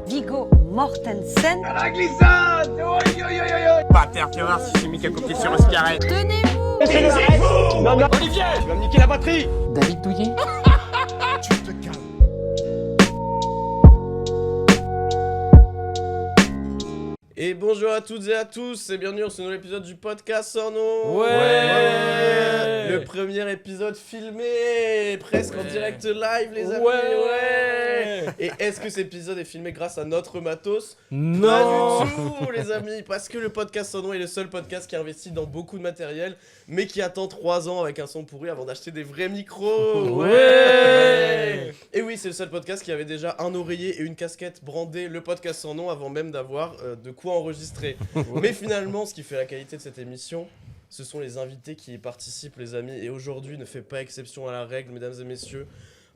Viggo Mortensen. À la glissade. Pas terre, tu vas voir si j'ai mis quelques pieds sur un carré. Tenez-vous. C'est vous. Non, Olivier, tu vas me niquer la batterie. David Douillet. Tu te calmes. Et bonjour à toutes et à tous, et bienvenue dans ce nouvel épisode du podcast sans nom. Ouais. Le premier épisode filmé, presque en direct live les amis. Ouais. Et est-ce que cet épisode est filmé grâce à notre matos? Non. Pas du tout les amis, parce que le podcast sans nom est le seul podcast qui investit dans beaucoup de matériel, mais qui attend 3 ans avec un son pourri avant d'acheter des vrais micros. Ouais. Et oui, c'est le seul podcast qui avait déjà un oreiller et une casquette brandée le podcast sans nom avant même d'avoir de quoi enregistrer. Mais finalement, ce qui fait la qualité de cette émission, ce sont les invités qui y participent les amis. Et aujourd'hui ne fait pas exception à la règle, mesdames et messieurs.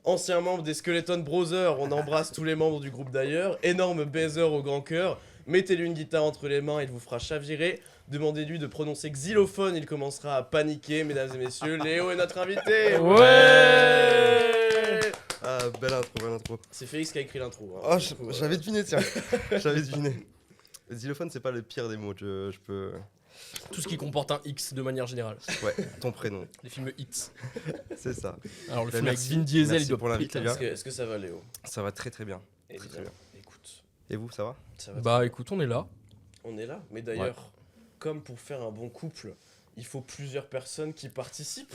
Ancien membre des Skeleton Brothers, on embrasse tous les membres du groupe d'ailleurs. Énorme baiser au grand cœur. Mettez-lui une guitare entre les mains, il vous fera chavirer. Demandez-lui de prononcer xylophone, il commencera à paniquer. Mesdames et messieurs, Léo est notre invité. Ouais. Ah, belle intro. C'est Félix qui a écrit l'intro. Hein. Oh, j'avais deviné, tiens. J'avais deviné. Le xylophone, c'est pas le pire des mots, je peux... Tout ce qui comporte un X de manière générale. Ouais, ton prénom, Les films X. c'est ça. Alors le Bah, film avec merci. Vin Diesel, Merci il doit pour l'invite, péter. les gars. Est-ce que ça va Léo? Ça va très bien. Eh Très, bien, très bien. écoute, Et vous, ça va? ça va. Bah écoute, on est là. On est là. Mais d'ailleurs, comme pour faire un bon couple, il faut plusieurs personnes qui participent.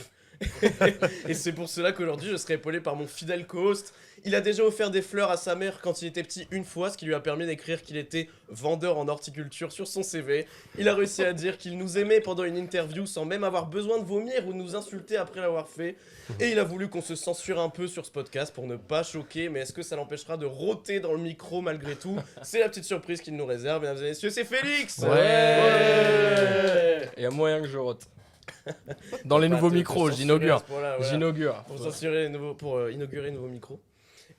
Et c'est pour cela qu'aujourd'hui, je serai épaulé par mon fidèle co-host. Il a déjà offert des fleurs à sa mère quand il était petit une fois, ce qui lui a permis d'écrire qu'il était vendeur en horticulture sur son CV. Il a réussi à dire qu'il nous aimait pendant une interview sans même avoir besoin de vomir ou de nous insulter après l'avoir fait. Et il a voulu qu'on se censure un peu sur ce podcast pour ne pas choquer, mais est-ce que ça l'empêchera de rôter dans le micro malgré tout? C'est la petite surprise qu'il nous réserve, mesdames et messieurs, c'est Félix. Ouais. Il y a moyen que je rote. Dans les Bah, nouveaux te micros, censurer j'inaugure. à ce point-là, voilà. J'inaugure. Pour censurer les nouveaux, pour inaugurer les nouveaux micros.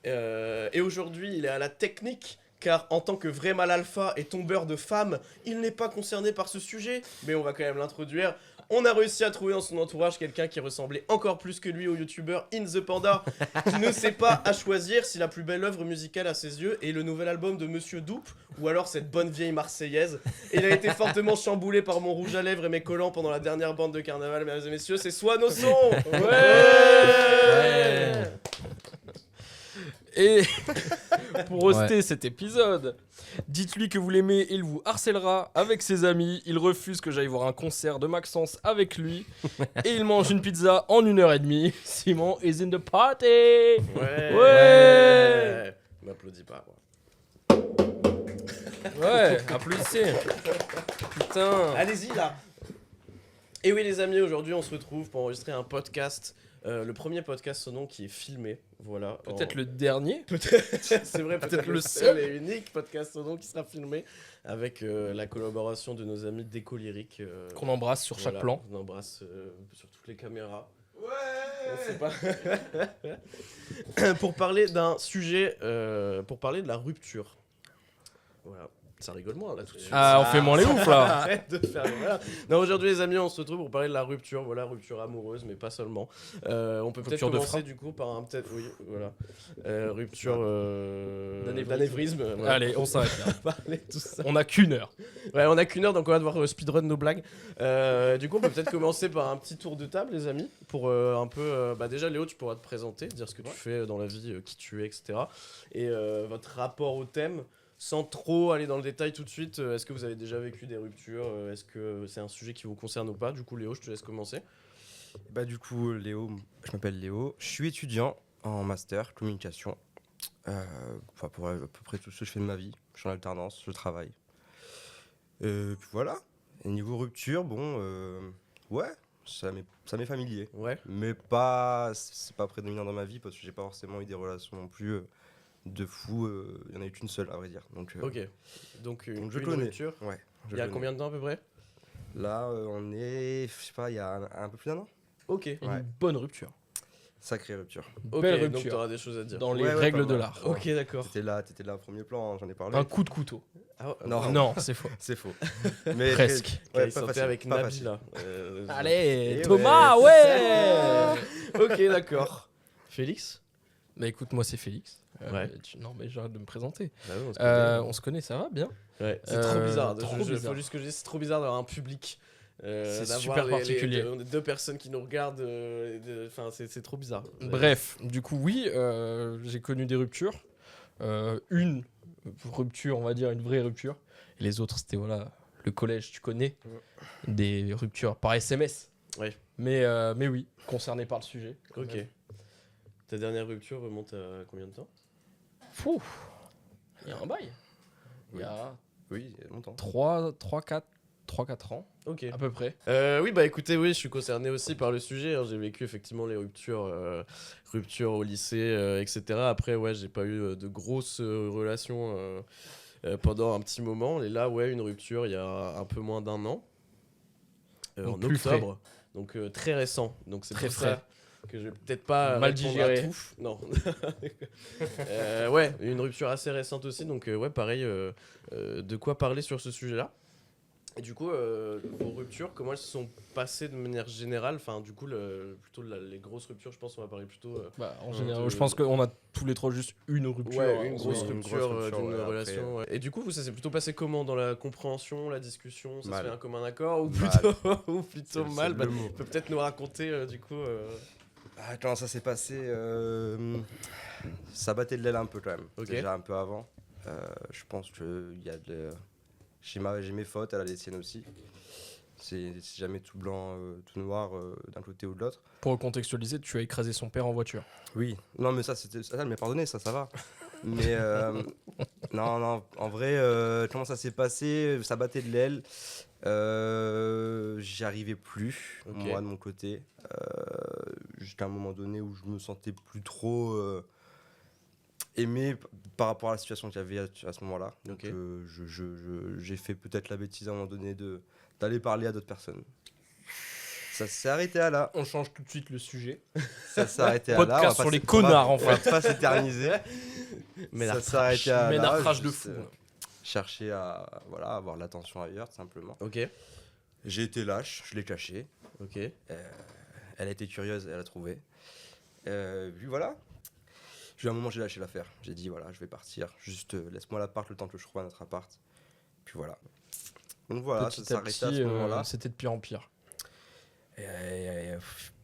Et aujourd'hui, il est à la technique, car en tant que vrai mal alpha et tombeur de femmes, il n'est pas concerné par ce sujet, mais on va quand même l'introduire. On a réussi à trouver dans son entourage quelqu'un qui ressemblait encore plus que lui au youtubeur In The Panda, qui ne sait pas à choisir si la plus belle œuvre musicale à ses yeux est le nouvel album de Monsieur Doupe, ou alors cette bonne vieille marseillaise. Et il a été fortement chamboulé par mon rouge à lèvres et mes collants pendant la dernière bande de carnaval, mesdames et messieurs, c'est Swan au son. Ouais. Et pour hoster cet épisode, dites-lui que vous l'aimez, il vous harcèlera avec ses amis, il refuse que j'aille voir un concert de Maxence avec lui, et il mange une pizza en 1h30. Simon is in the party. Ouais. M'applaudis pas, moi. Ouais, applaudissez. Putain. Allez-y là. Et oui les amis, aujourd'hui on se retrouve pour enregistrer un podcast, le premier podcast son nom qui est filmé, voilà. Peut-être le dernier. C'est vrai, peut-être le seul et unique podcast son nom qui sera filmé avec la collaboration de nos amis d'Éco Lyrique. Qu'on embrasse sur chaque plan. On embrasse sur toutes les caméras. Ouais. On sait pas. Pour parler d'un sujet, pour parler de la rupture. Voilà. Ça rigole moins là tout de suite. Ah, on fait moins les oufs là. Arrête de faire voilà. Non, aujourd'hui les amis, on se retrouve pour parler de la rupture, voilà, rupture amoureuse, mais pas seulement. On peut peut-être Rupture de commencer frein. du coup par un oui, voilà. Rupture D'anévrisme. voilà. Allez, on s'arrête là. Parler de tout ça. On a qu'une heure. Ouais, on a qu'une heure, donc on va devoir speedrun nos blagues. Du coup, on peut peut-être commencer par un petit tour de table, les amis, pour un peu. Bah déjà, Léo, tu pourras te présenter, dire ce que tu fais dans la vie, qui tu es, etc. Et votre rapport au thème. Sans trop aller dans le détail tout de suite, est-ce que vous avez déjà vécu des ruptures? Est-ce que c'est un sujet qui vous concerne ou pas? Du coup, Léo, je te laisse commencer. Bah du coup, Léo, je m'appelle Léo, je suis étudiant en master communication. Pour à peu près tout ce que je fais de ma vie. Je suis en alternance, je travaille. Puis voilà. Et niveau rupture, bon, ouais, ça m'est familier. Ouais. Mais c'est pas prédominant dans ma vie parce que j'ai pas forcément eu des relations non plus de fou. Il y en a eu qu'une seule, à vrai dire. Donc, Ok. Donc une je connais. rupture. Ouais. Il y a combien de temps à peu près? Là, on est, je sais pas, il y a un peu plus d'un an. Ok. Une bonne rupture. Sacrée rupture. Ok, Belle donc rupture. t'auras des choses à dire. Dans les Ouais, règles pas de mal. l'art. Ok, d'accord. T'étais là au premier plan, hein, j'en ai parlé. Un coup de couteau. Ah, Non. Non, c'est faux. C'est faux. Mais Presque. Ouais, Ouais, il pas sortait facile, avec pas Nabi facile. là. Allez, Et Thomas, ouais, ouais. Ok, d'accord. Félix. Bah écoute, moi c'est Félix. Ouais. Non mais j'arrête de me présenter. Bah oui, on se connaît. On se connaît, ça va bien. Ouais, c'est trop bizarre. trop Faut bizarre. juste que je dise, c'est trop bizarre d'avoir un public. C'est D'avoir super particulier. deux personnes qui nous regardent. Enfin, c'est trop bizarre. Bref, du coup oui, j'ai connu des ruptures. Une rupture, on va dire, une vraie rupture. Et les autres, c'était voilà, le collège, tu connais. Des ruptures par SMS. Ouais. Mais oui, concerné par le sujet. quand Ok. même. Ta dernière rupture remonte à combien de temps? Fou. Il y a un bail. Il y a Oui, il y a longtemps. 3-4 ans, Ok. à peu près. Oui, bah écoutez, oui, je suis concerné aussi par le sujet. Hein. J'ai vécu effectivement les ruptures au lycée, etc. Après, ouais, j'ai pas eu de grosses relations pendant un petit moment. Et là, ouais, une rupture il y a un peu moins d'1 an, Donc en plus octobre. Donc très récent. Donc c'est Très pour frais. ça que je vais peut-être pas Mal répondre digéré. à tout. Non. Ouais, une rupture assez récente aussi. Donc ouais, pareil, de quoi parler sur ce sujet-là. Et du coup, vos ruptures, comment elles se sont passées de manière générale? Enfin, du coup, plutôt les grosses ruptures, je pense qu'on va parler plutôt... Bah, en général, de- je pense qu'on a tous les trois juste une rupture. Ouais, une en grosse soi. une rupture grosse rupture, d'une ouais, après, relation. Ouais. Et du coup, vous, ça s'est plutôt passé comment? Dans la compréhension, la discussion? Ça Mal. se fait un commun accord? Ou Mal. plutôt, ou plutôt C'est mal? le Bah, mot. tu peux peut-être nous raconter, du coup... Ah, comment ça s'est passé Ça battait de l'aile un peu quand même. Ok. Déjà un peu avant. Je pense que il y a j'ai mes fautes, elle a les siennes aussi. C'est jamais tout blanc, tout noir d'un côté ou de l'autre. Pour recontextualiser, tu as écrasé son père en voiture. Oui. Non mais ça, elle m'a pardonné, ça va. Mais non, en vrai, comment ça s'est passé? Ça battait de l'aile. J'y arrivais plus, Ok. moi de mon côté. Jusqu'à un moment donné où je me sentais plus trop aimé par rapport à la situation qu'il y avait à ce moment-là. Donc Ok. j'ai fait peut-être la bêtise à un moment donné d'aller parler à d'autres personnes. Ça s'est arrêté à là. On change tout de suite le sujet. Ça s'est arrêté à là. Podcast On va sur pas les s- connards, on en va fait. pas s'éterniser. Mais Ça s'est arrêté à là. Ménartrage de juste, fou. chercher à avoir l'attention ailleurs, tout simplement. Ok, J'ai été lâche, je l'ai caché. ok. Elle a été curieuse, elle a trouvé. Puis voilà. J'ai eu un moment, j'ai lâché l'affaire. J'ai dit voilà, je vais partir. Juste laisse-moi l'appart le temps que je trouve un autre appart. Puis voilà. Donc voilà, Petit ça s'est à arrêté à petit, ce moment-là. c'était de pire en pire.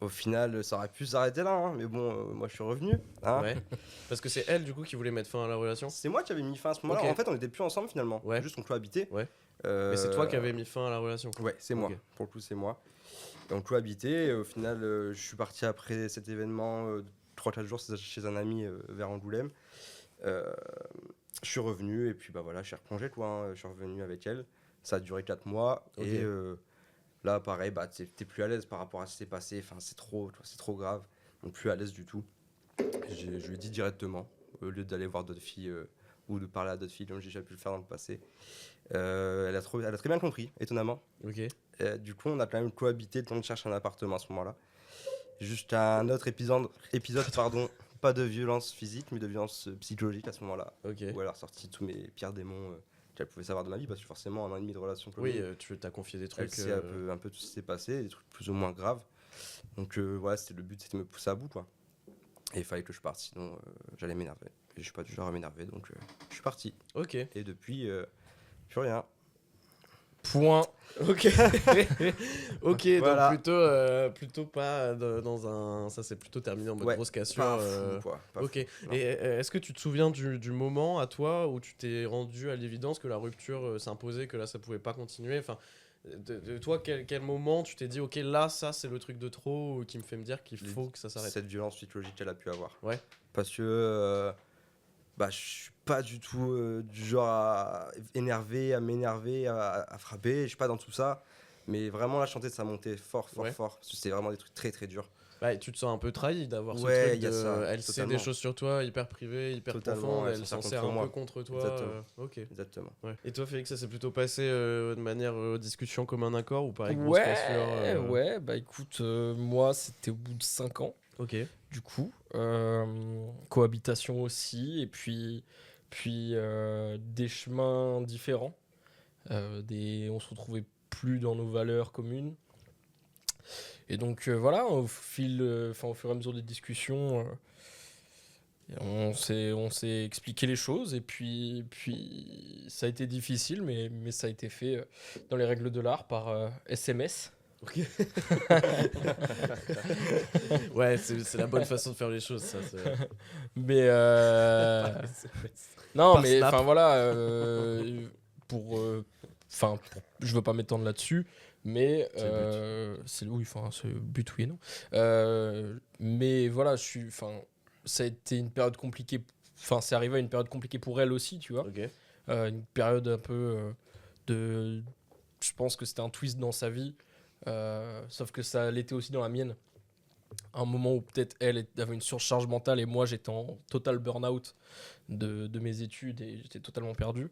Au final, ça aurait pu s'arrêter là. Hein. Mais bon, moi je suis revenu. Hein. Ouais. Parce que c'est elle, du coup, qui voulait mettre fin à la relation. C'est moi qui avais mis fin à ce moment-là. Ok. En fait, on n'était plus ensemble finalement. Ouais. Juste on cohabitait. Ouais. Mais c'est toi qui avais mis fin à la relation. Ouais, c'est moi. Ok. Pour le coup, c'est moi. Et on cohabitait. Et au final, je suis parti après cet événement 3-4 jours chez un ami vers Angoulême. Je suis revenu et puis bah voilà, je suis replongé quoi. Hein. Je suis revenu avec elle. Ça a duré 4 mois. Ok. Et là, pareil, bah, t'es plus à l'aise par rapport à ce qui s'est passé. Enfin, c'est trop grave. Donc, plus à l'aise du tout. Je lui ai dit directement, au lieu d'aller voir d'autres filles ou de parler à d'autres filles comme j'ai déjà pu le faire dans le passé. Elle a très bien compris, étonnamment. Ok. Du coup, on a quand même cohabité le temps de chercher un appartement à ce moment-là. Jusqu'à un autre épisode pardon, pas de violence physique, mais de violence psychologique à ce moment-là. Ok. Où elle a ressorti tous mes pires démons qu'elle pouvait savoir de ma vie, parce que forcément, 1 an et demi de relation Oui, commune, tu t'as confié des elle trucs. sait un peu tout ce qui s'est passé, des trucs plus ou moins graves. Donc voilà, le but, c'était de me pousser à bout, quoi. Et il fallait que je parte, sinon j'allais m'énerver. Et je suis pas du genre à m'énerver, donc je suis parti. Ok. Et depuis, plus rien. Point. Ok. Ok, Voilà. donc plutôt pas dans un. Ça s'est plutôt terminé en mode Ouais, grosse cassure. Pas fou, quoi. Pas Ok. fou. Non. Et est-ce que tu te souviens du moment à toi où tu t'es rendu à l'évidence que la rupture s'imposait, que là ça pouvait pas continuer? Enfin, de toi, quel moment tu t'es dit, ok, là ça c'est le truc de trop qui me fait me dire qu'il faut que ça s'arrête? Cette violence psychologique qu'elle a pu avoir. Ouais. Parce que bah, je suis pas du tout du genre à m'énerver, à frapper. Je suis pas dans tout ça. Mais vraiment, la chanter, ça montait fort. Ouais. Parce que c'était vraiment des trucs très très durs. Bah, et tu te sens un peu trahi d'avoir Ouais, ce truc y a de, ça, elle sait totalement. des choses sur toi hyper privées, hyper Totalement, profondes, ouais, elle ça s'en sert sert contre un moi. peu contre toi. Exactement. Ok. Exactement. Ouais. Et toi, Félix, ça s'est plutôt passé de manière discussion comme un accord ou pareil grosse Ouais, cassure ouais, bah écoute, moi c'était au bout de 5 ans. Ok. du coup. Cohabitation aussi, et puis des chemins différents. On se retrouvait plus dans nos valeurs communes. Et donc voilà, au fur et à mesure des discussions, on s'est expliqué les choses, et puis ça a été difficile, mais ça a été fait dans les règles de l'art par SMS. Ok. Ouais, c'est la bonne façon de faire les choses, ça. Mais non, Par mais Snap. enfin voilà, je veux pas m'étendre là-dessus, mais C'est le c'est le but, oui et non. Mais voilà, ça a été une période compliquée. Enfin, c'est arrivé à une période compliquée pour elle aussi, tu vois. Ok. Une période un peu je pense que c'était un twist dans sa vie, sauf que ça l'était aussi dans la mienne. Un moment où peut-être elle avait une surcharge mentale et moi j'étais en total burn-out de mes études et j'étais totalement perdu.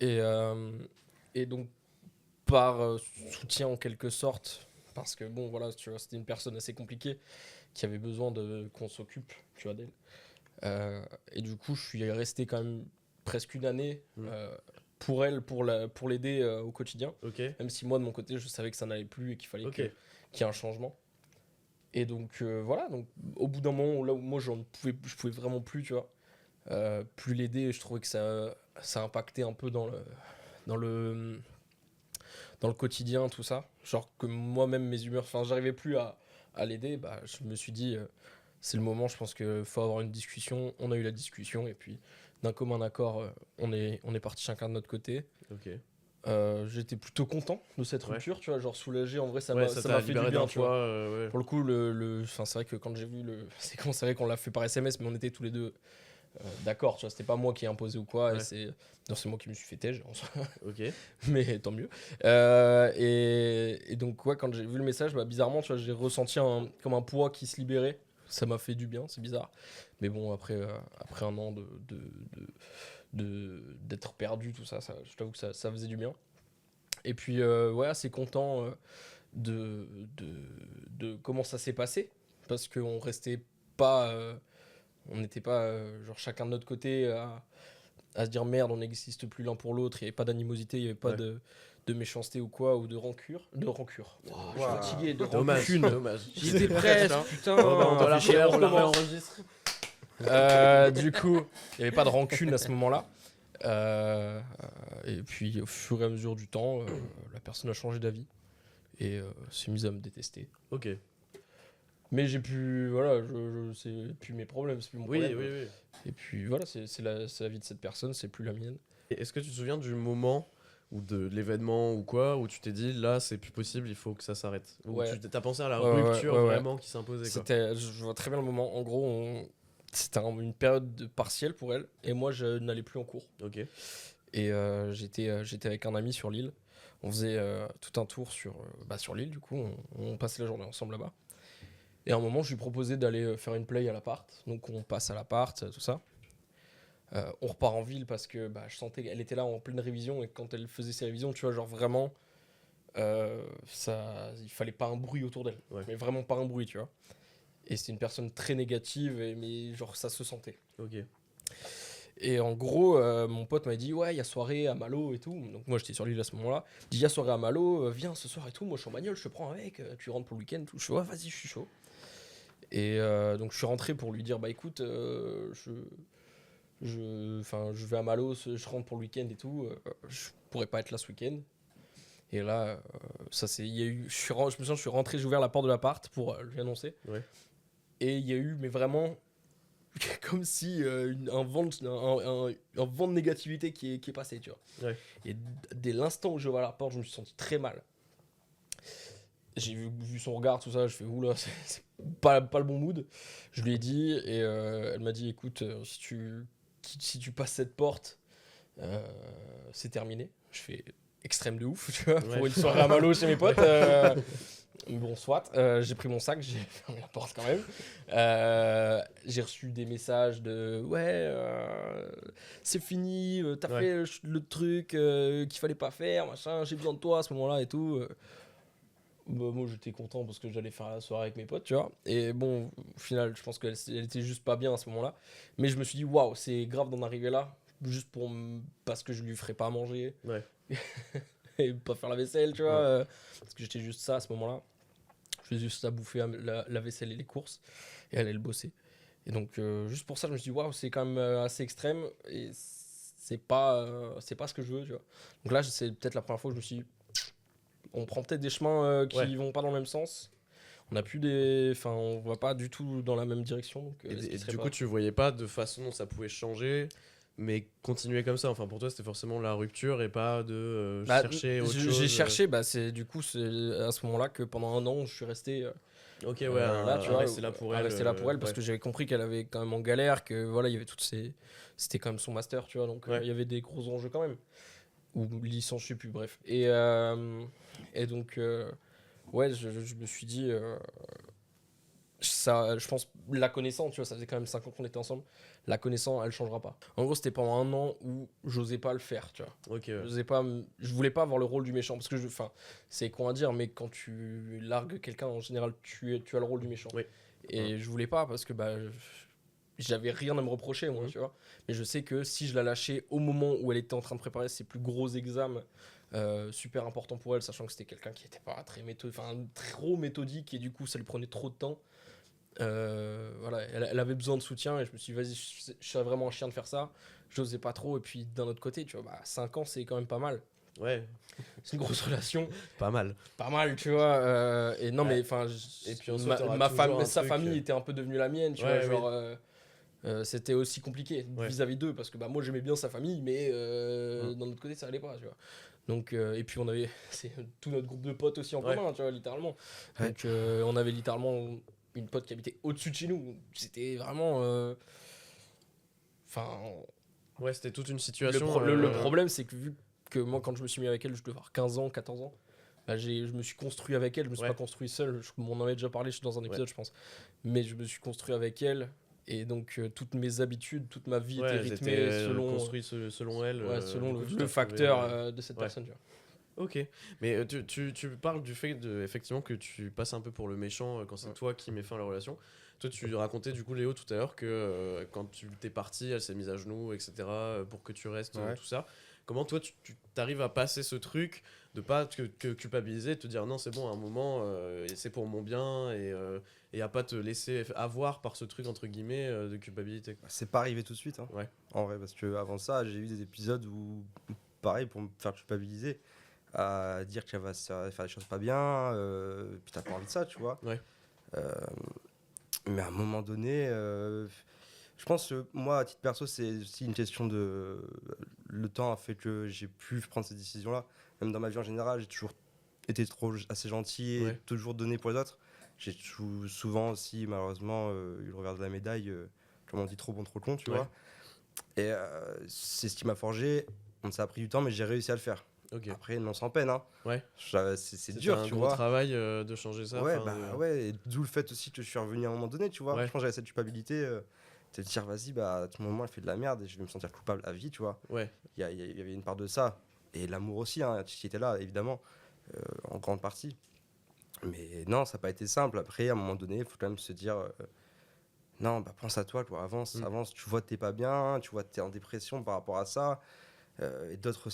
Et donc, par soutien en quelque sorte, parce que bon, voilà, tu vois, c'était une personne assez compliquée qui avait besoin qu'on s'occupe, tu vois, d'elle. Et du coup, je suis resté quand même presque une année pour elle, pour l'aider au quotidien. Ok. Même si moi, de mon côté, je savais que ça n'allait plus et qu'il fallait Ok. qu'il y ait un changement. Et donc, voilà, donc, au bout d'un moment, là où moi, je pouvais vraiment plus, tu vois, plus l'aider, je trouvais que ça impactait un peu dans le quotidien, tout ça. Genre que moi-même, mes humeurs, enfin, j'arrivais plus à l'aider, bah, je me suis dit, c'est le moment, je pense qu'il faut avoir une discussion. On a eu la discussion, et puis d'un commun accord, on est parti chacun de notre côté. Ok. J'étais plutôt content de cette Ouais. rupture, tu vois, genre soulagé. En vrai, ça Ouais, m'a t'a fait du libéré bien, d'un tu vois. poids, ouais. Pour le coup, enfin, c'est vrai que quand j'ai vu c'est con, c'est vrai qu'on l'a fait par SMS, mais on était tous les deux d'accord, tu vois, c'était pas moi qui ai imposé ou quoi, Ouais. et c'est moi qui me suis fait têche, en soi. Ok. Mais tant mieux. Et donc, ouais, quand j'ai vu le message, bah, bizarrement, tu vois, j'ai ressenti comme un poids qui se libérait. Ça m'a fait du bien, c'est bizarre. Mais bon, après un an d'être perdu, tout ça, je t'avoue que ça faisait du bien. Et puis, ouais, assez content de comment ça s'est passé. Parce qu'on restait pas. On n'était pas genre chacun de notre côté à se dire merde, on n'existe plus l'un pour l'autre. Il n'y avait pas d'animosité, il n'y avait pas Ouais. de méchanceté ou quoi, ou de rancure. Oh, je suis Wow. fatigué, de Dommage. rancune. Dommage. J'y étais presque, putain. Oh, bah, on doit la Fait chier, refaire, on la recommence. réenregistre. Du coup, il n'y avait pas de rancune à ce moment-là. Et puis, au fur et à mesure du temps, la personne a changé d'avis et s'est mise à me détester. Ok. Mais j'ai pu, voilà, c'est plus mes problèmes, c'est plus mon Oui, problème. oui. Et puis voilà, c'est la vie de cette personne, c'est plus la mienne. Et est-ce que tu te souviens du moment ou de l'événement ou quoi où tu t'es dit là c'est plus possible, il faut que ça s'arrête? Ou Ouais. tu t'as pensé à la Ouais, rupture ouais. vraiment qui s'imposait quoi? Je vois très bien le moment. En gros, c'était une période partielle pour elle et moi je n'allais plus en cours. Ok. Et j'étais avec un ami sur l'île. On faisait tout un tour sur l'île, du coup, on passait la journée ensemble là-bas. Et à un moment, je lui proposais d'aller faire une play à l'appart. Donc on passe à l'appart, tout ça. On repart en ville parce que je sentais qu'elle était là en pleine révision et quand elle faisait ses révisions, tu vois, genre vraiment, il fallait pas un bruit autour d'elle. Ouais. Mais vraiment pas un bruit, tu vois. Et c'était une personne très négative, mais genre ça se sentait. Ok. Et en gros, mon pote m'a dit ouais, il y a soirée à Malo et tout. Donc moi j'étais sur l'île à ce moment-là. Il dit il y a soirée à Malo, viens ce soir et tout. Moi je suis en bagnole, je te prends avec, tu rentres pour le week-end. Tout. Je suis ouais, vas-y, je suis chaud. Et donc je suis rentré pour lui dire bah écoute, je vais à Malo, je rentre pour le week-end et tout. Je pourrais pas être là ce week-end. Et là, il y a eu, je me souviens, je suis rentré, j'ai ouvert la porte de l'appart pour lui annoncer. Ouais. Et il y a eu, mais vraiment, comme si un vent de négativité qui est passé, tu vois. Ouais. Et dès l'instant où j'ai ouvert la porte, je me suis senti très mal. J'ai vu son regard, tout ça, je fais oula, c'est pas le bon mood. Je lui ai dit, et elle m'a dit écoute, si tu passes cette porte, c'est terminé. Je fais extrême de ouf, tu vois, Ouais. pour une soirée à Malo chez mes potes. Bon, soit, j'ai pris mon sac, j'ai fermé la porte quand même. J'ai reçu des messages de ouais, c'est fini, t'as Ouais. fait le truc qu'il fallait pas faire, machin, j'ai besoin de toi à ce moment-là et tout. Bah, moi j'étais content parce que j'allais faire la soirée avec mes potes, tu vois. Et bon, au final, je pense elle était juste pas bien à ce moment-là. Mais je me suis dit, waouh, c'est grave d'en arriver là, juste parce que je lui ferais pas à manger. Ouais. Et pas faire la vaisselle, tu vois. Ouais. Parce que j'étais juste ça à ce moment-là. Je faisais juste à bouffer la vaisselle et les courses. Et elle bossait. Et donc, juste pour ça, je me suis dit, waouh, c'est quand même assez extrême. Et c'est pas ce que je veux, tu vois. Donc là, c'est peut-être la première fois que je me suis dit, on prend peut-être des chemins qui vont pas dans le même sens. On va pas du tout dans la même direction. Donc, Et du coup, tu voyais pas de façon dont ça pouvait changer, mais continuer comme ça. Enfin, pour toi, c'était forcément la rupture et pas de chercher autre chose. J'ai cherché, c'est à ce moment-là que pendant un an, je suis resté. Ok, ouais, là, tu vois, rester là pour elle. rester là pour elle parce ouais. que j'avais compris qu'elle avait quand même en galère, que voilà, il y avait c'était quand même son master, tu vois, donc il y avait des gros enjeux quand même. Ou licence, je sais plus, bref. Et donc, ouais, je me suis dit, ça, je pense, la connaissant, tu vois, ça faisait quand même 5 ans qu'on était ensemble, la connaissant, elle changera pas. En gros, c'était pendant un an où j'osais pas le faire, tu vois. Ok, ouais. Je voulais pas avoir le rôle du méchant, parce que, c'est con à dire, mais quand tu largues quelqu'un, en général, tu as le rôle du méchant. Oui. Et je voulais pas, parce que, j'avais rien à me reprocher, moi, tu vois. Mais je sais que si je la lâchais au moment où elle était en train de préparer ses plus gros examens, super important pour elle, sachant que c'était quelqu'un qui était pas trop méthodique, et du coup, ça lui prenait trop de temps. Voilà, elle avait besoin de soutien, et je me suis dit, vas-y, je serais vraiment un chien de faire ça. J'osais pas trop, et puis d'un autre côté, tu vois, 5 ans, c'est quand même pas mal. Ouais, C'est une grosse relation. pas mal. Pas mal, tu vois. Et non, mais Et puis en soi, t'auras toujours un sa truc, famille était un peu devenue la mienne, tu Ouais, vois. Genre, c'était aussi compliqué vis-à-vis d'eux, parce que moi j'aimais bien sa famille, mais d'un autre côté, ça allait pas, tu vois. Donc, et puis on avait tout notre groupe de potes aussi en commun, tu vois, littéralement. Ouais. Donc, on avait littéralement une pote qui habitait au-dessus de chez nous. C'était vraiment. Ouais, c'était toute une situation. Le problème, c'est que vu que moi, quand je me suis mis avec elle, je devais avoir 15 ans, 14 ans. Je me suis construit avec elle, je me suis pas construit seul. On en avait déjà parlé dans un épisode, je pense. Mais je me suis construit avec elle. Et donc, toutes mes habitudes, toute ma vie était rythmée selon elle. selon du coup, le facteur de cette personne. Tu vois. Ok, mais tu parles du fait effectivement que tu passes un peu pour le méchant quand c'est toi qui mets fin à la relation. Toi, tu racontais du coup, Léo, tout à l'heure que quand tu t'es parti, elle s'est mise à genoux, etc. Pour que tu restes, tout ça. Comment toi, tu t'arrives à passer ce truc de pas que culpabiliser, de te dire non, c'est bon, à un moment, c'est pour mon bien et à pas te laisser avoir par ce truc entre guillemets de culpabilité. C'est pas arrivé tout de suite, hein, Ouais. en vrai, parce que avant ça, j'ai eu des épisodes où, pareil, pour me faire culpabiliser, à dire qu'elle va faire des choses pas bien, puis t'as pas envie de ça, tu vois. Ouais. Mais à un moment donné, je pense que moi, à titre perso, c'est aussi une question de. Le temps a fait que j'ai pu prendre ces décisions-là. Même dans ma vie en général, j'ai toujours été assez gentil et toujours donné pour les autres. J'ai souvent aussi, malheureusement, eu le revers de la médaille, comme on dit, trop bon, trop con, tu vois. Et c'est ce qui m'a forgé. Ça a pris du temps, mais j'ai réussi à le faire. Okay. Après, non sans peine, hein. Ouais. C'est dur, tu vois. C'est un gros travail de changer ça. Ouais, ouais, et d'où le fait aussi que je suis revenu à un moment donné, tu vois. Je pense que j'avais cette culpabilité, de dire, vas-y, à tout moment, elle fait de la merde et je vais me sentir coupable à vie, tu vois. Ouais. Il y avait une part de ça. Et l'amour aussi, hein, qui était là, évidemment, en grande partie. Mais non, ça n'a pas été simple. Après, à un moment donné, il faut quand même se dire, non, pense à toi, quoi. Avance. Tu vois que t'es pas bien, tu vois que t'es en dépression par rapport à ça. Et d'autres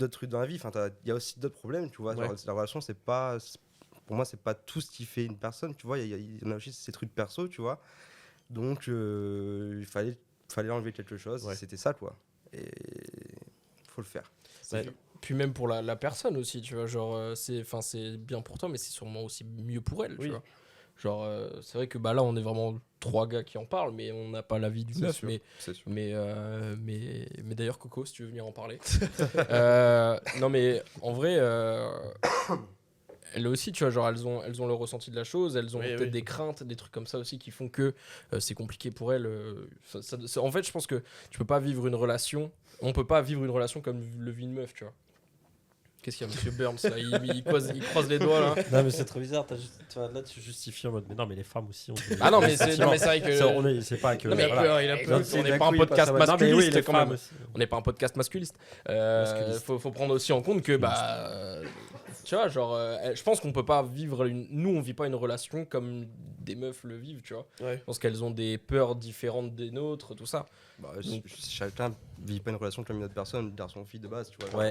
trucs dans la vie. Il y a aussi d'autres problèmes, tu vois. Genre, la relation, pour moi, c'est pas tout ce qui fait une personne, tu vois. Il y en a aussi ces trucs perso, tu vois. Donc, il fallait enlever quelque chose. C'était ça, quoi. Et faut le faire. Puis même pour la personne aussi, tu vois. Genre, c'est bien pour toi, mais c'est sûrement aussi mieux pour elle, tu vois. Genre, c'est vrai que là, on est vraiment 3 gars qui en parlent, mais on n'a pas l'avis du meuf. Mais d'ailleurs, Coco, si tu veux venir en parler. Non, mais en vrai, elles aussi, tu vois, genre, elles ont le ressenti de la chose, elles ont peut-être des craintes, des trucs comme ça aussi qui font que c'est compliqué pour elles. En fait, je pense que tu peux pas vivre une relation, on peut pas vivre une relation comme le vit une meuf, tu vois. Qu'est-ce qu'il y a, monsieur Burns là, il croise les doigts là. Non, mais c'est trop bizarre. Tu vois, là, tu justifies en mode. Mais non, mais les femmes aussi. Ah non, mais c'est vrai que. C'est pas que. Non, mais voilà. il a Non, on n'est pas un podcast Non, mais oui, masculiste les quand femmes même. aussi. On n'est pas un podcast masculiste. Faut prendre aussi en compte que tu vois, genre, je pense qu'on peut pas vivre nous on vit pas une relation comme des meufs le vivent, tu vois. Ouais. Je pense qu'elles ont des peurs différentes des nôtres, tout ça. Bah, chacun vit pas une relation comme une autre personne, garçon-fille de base, tu vois. Ouais.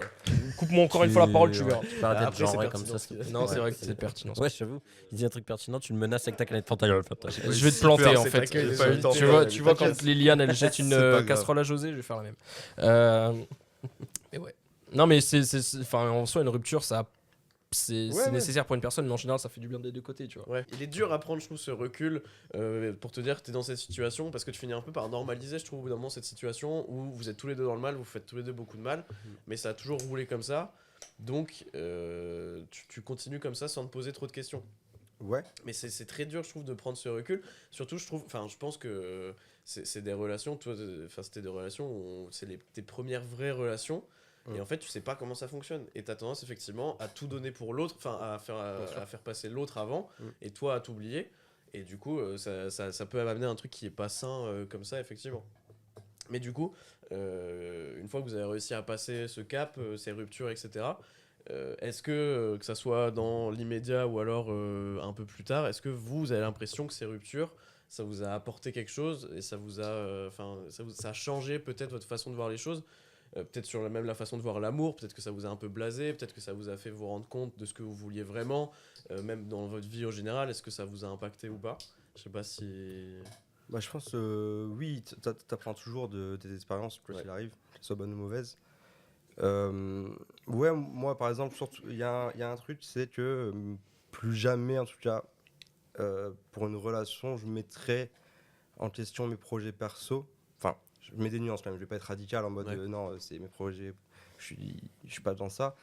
Coupe-moi encore une fois la parole, tu verras. Tu peux arrêter de Après, c'est genrer comme pertinent, ça. ce qu'il dit. Non, c'est vrai que c'est pertinent. Ouais, j'avoue. Il dit un truc pertinent, tu le menaces avec ta canette fantaisie. Je vais te planter en c'est fait. t'accueilles, pas eu le temps. Tu vois quand Liliane elle jette une C'est pas grave. casserole à José, je vais faire la même. Mais ouais. Non mais enfin en soi une rupture c'est Ouais. nécessaire pour une personne, mais en général ça fait du bien des deux côtés, tu vois. Ouais. Il est dur à prendre, je trouve, ce recul pour te dire que t'es dans cette situation parce que tu finis un peu par normaliser, je trouve, au bout d'un moment, cette situation où vous êtes tous les deux dans le mal, vous faites tous les deux beaucoup de mal, mais ça a toujours roulé comme ça. Donc, tu continues comme ça sans te poser trop de questions. Ouais. Mais c'est très dur, je trouve, de prendre ce recul. Surtout, je pense que c'est des relations, toi, c'était des relations où c'est tes premières vraies relations. Et en fait, tu sais pas comment ça fonctionne. Et t'as tendance, effectivement, à tout donner pour l'autre, enfin, à faire passer l'autre avant, et toi à t'oublier. Et du coup, ça peut amener un truc qui est pas sain comme ça, effectivement. Mais du coup, une fois que vous avez réussi à passer ce cap, ces ruptures, etc., est-ce que ça soit dans l'immédiat ou alors un peu plus tard, est-ce que vous avez l'impression que ces ruptures, ça vous a apporté quelque chose et ça a changé peut-être votre façon de voir les choses, peut-être sur même la façon de voir l'amour, peut-être que ça vous a un peu blasé, peut-être que ça vous a fait vous rendre compte de ce que vous vouliez vraiment, même dans votre vie en général, est-ce que ça vous a impacté ou pas? Je sais pas si... Bah, je pense, oui, t'apprends toujours de tes expériences, quoi qu'il arrive, qu'elles soient bonnes ou mauvaises. Ouais, moi, par exemple, il y a un truc, c'est que plus jamais, en tout cas, pour une relation, je mettrais en question mes projets perso. Enfin, je mets des nuances quand même, je vais pas être radical en mode non, c'est mes projets, je suis pas dans ça.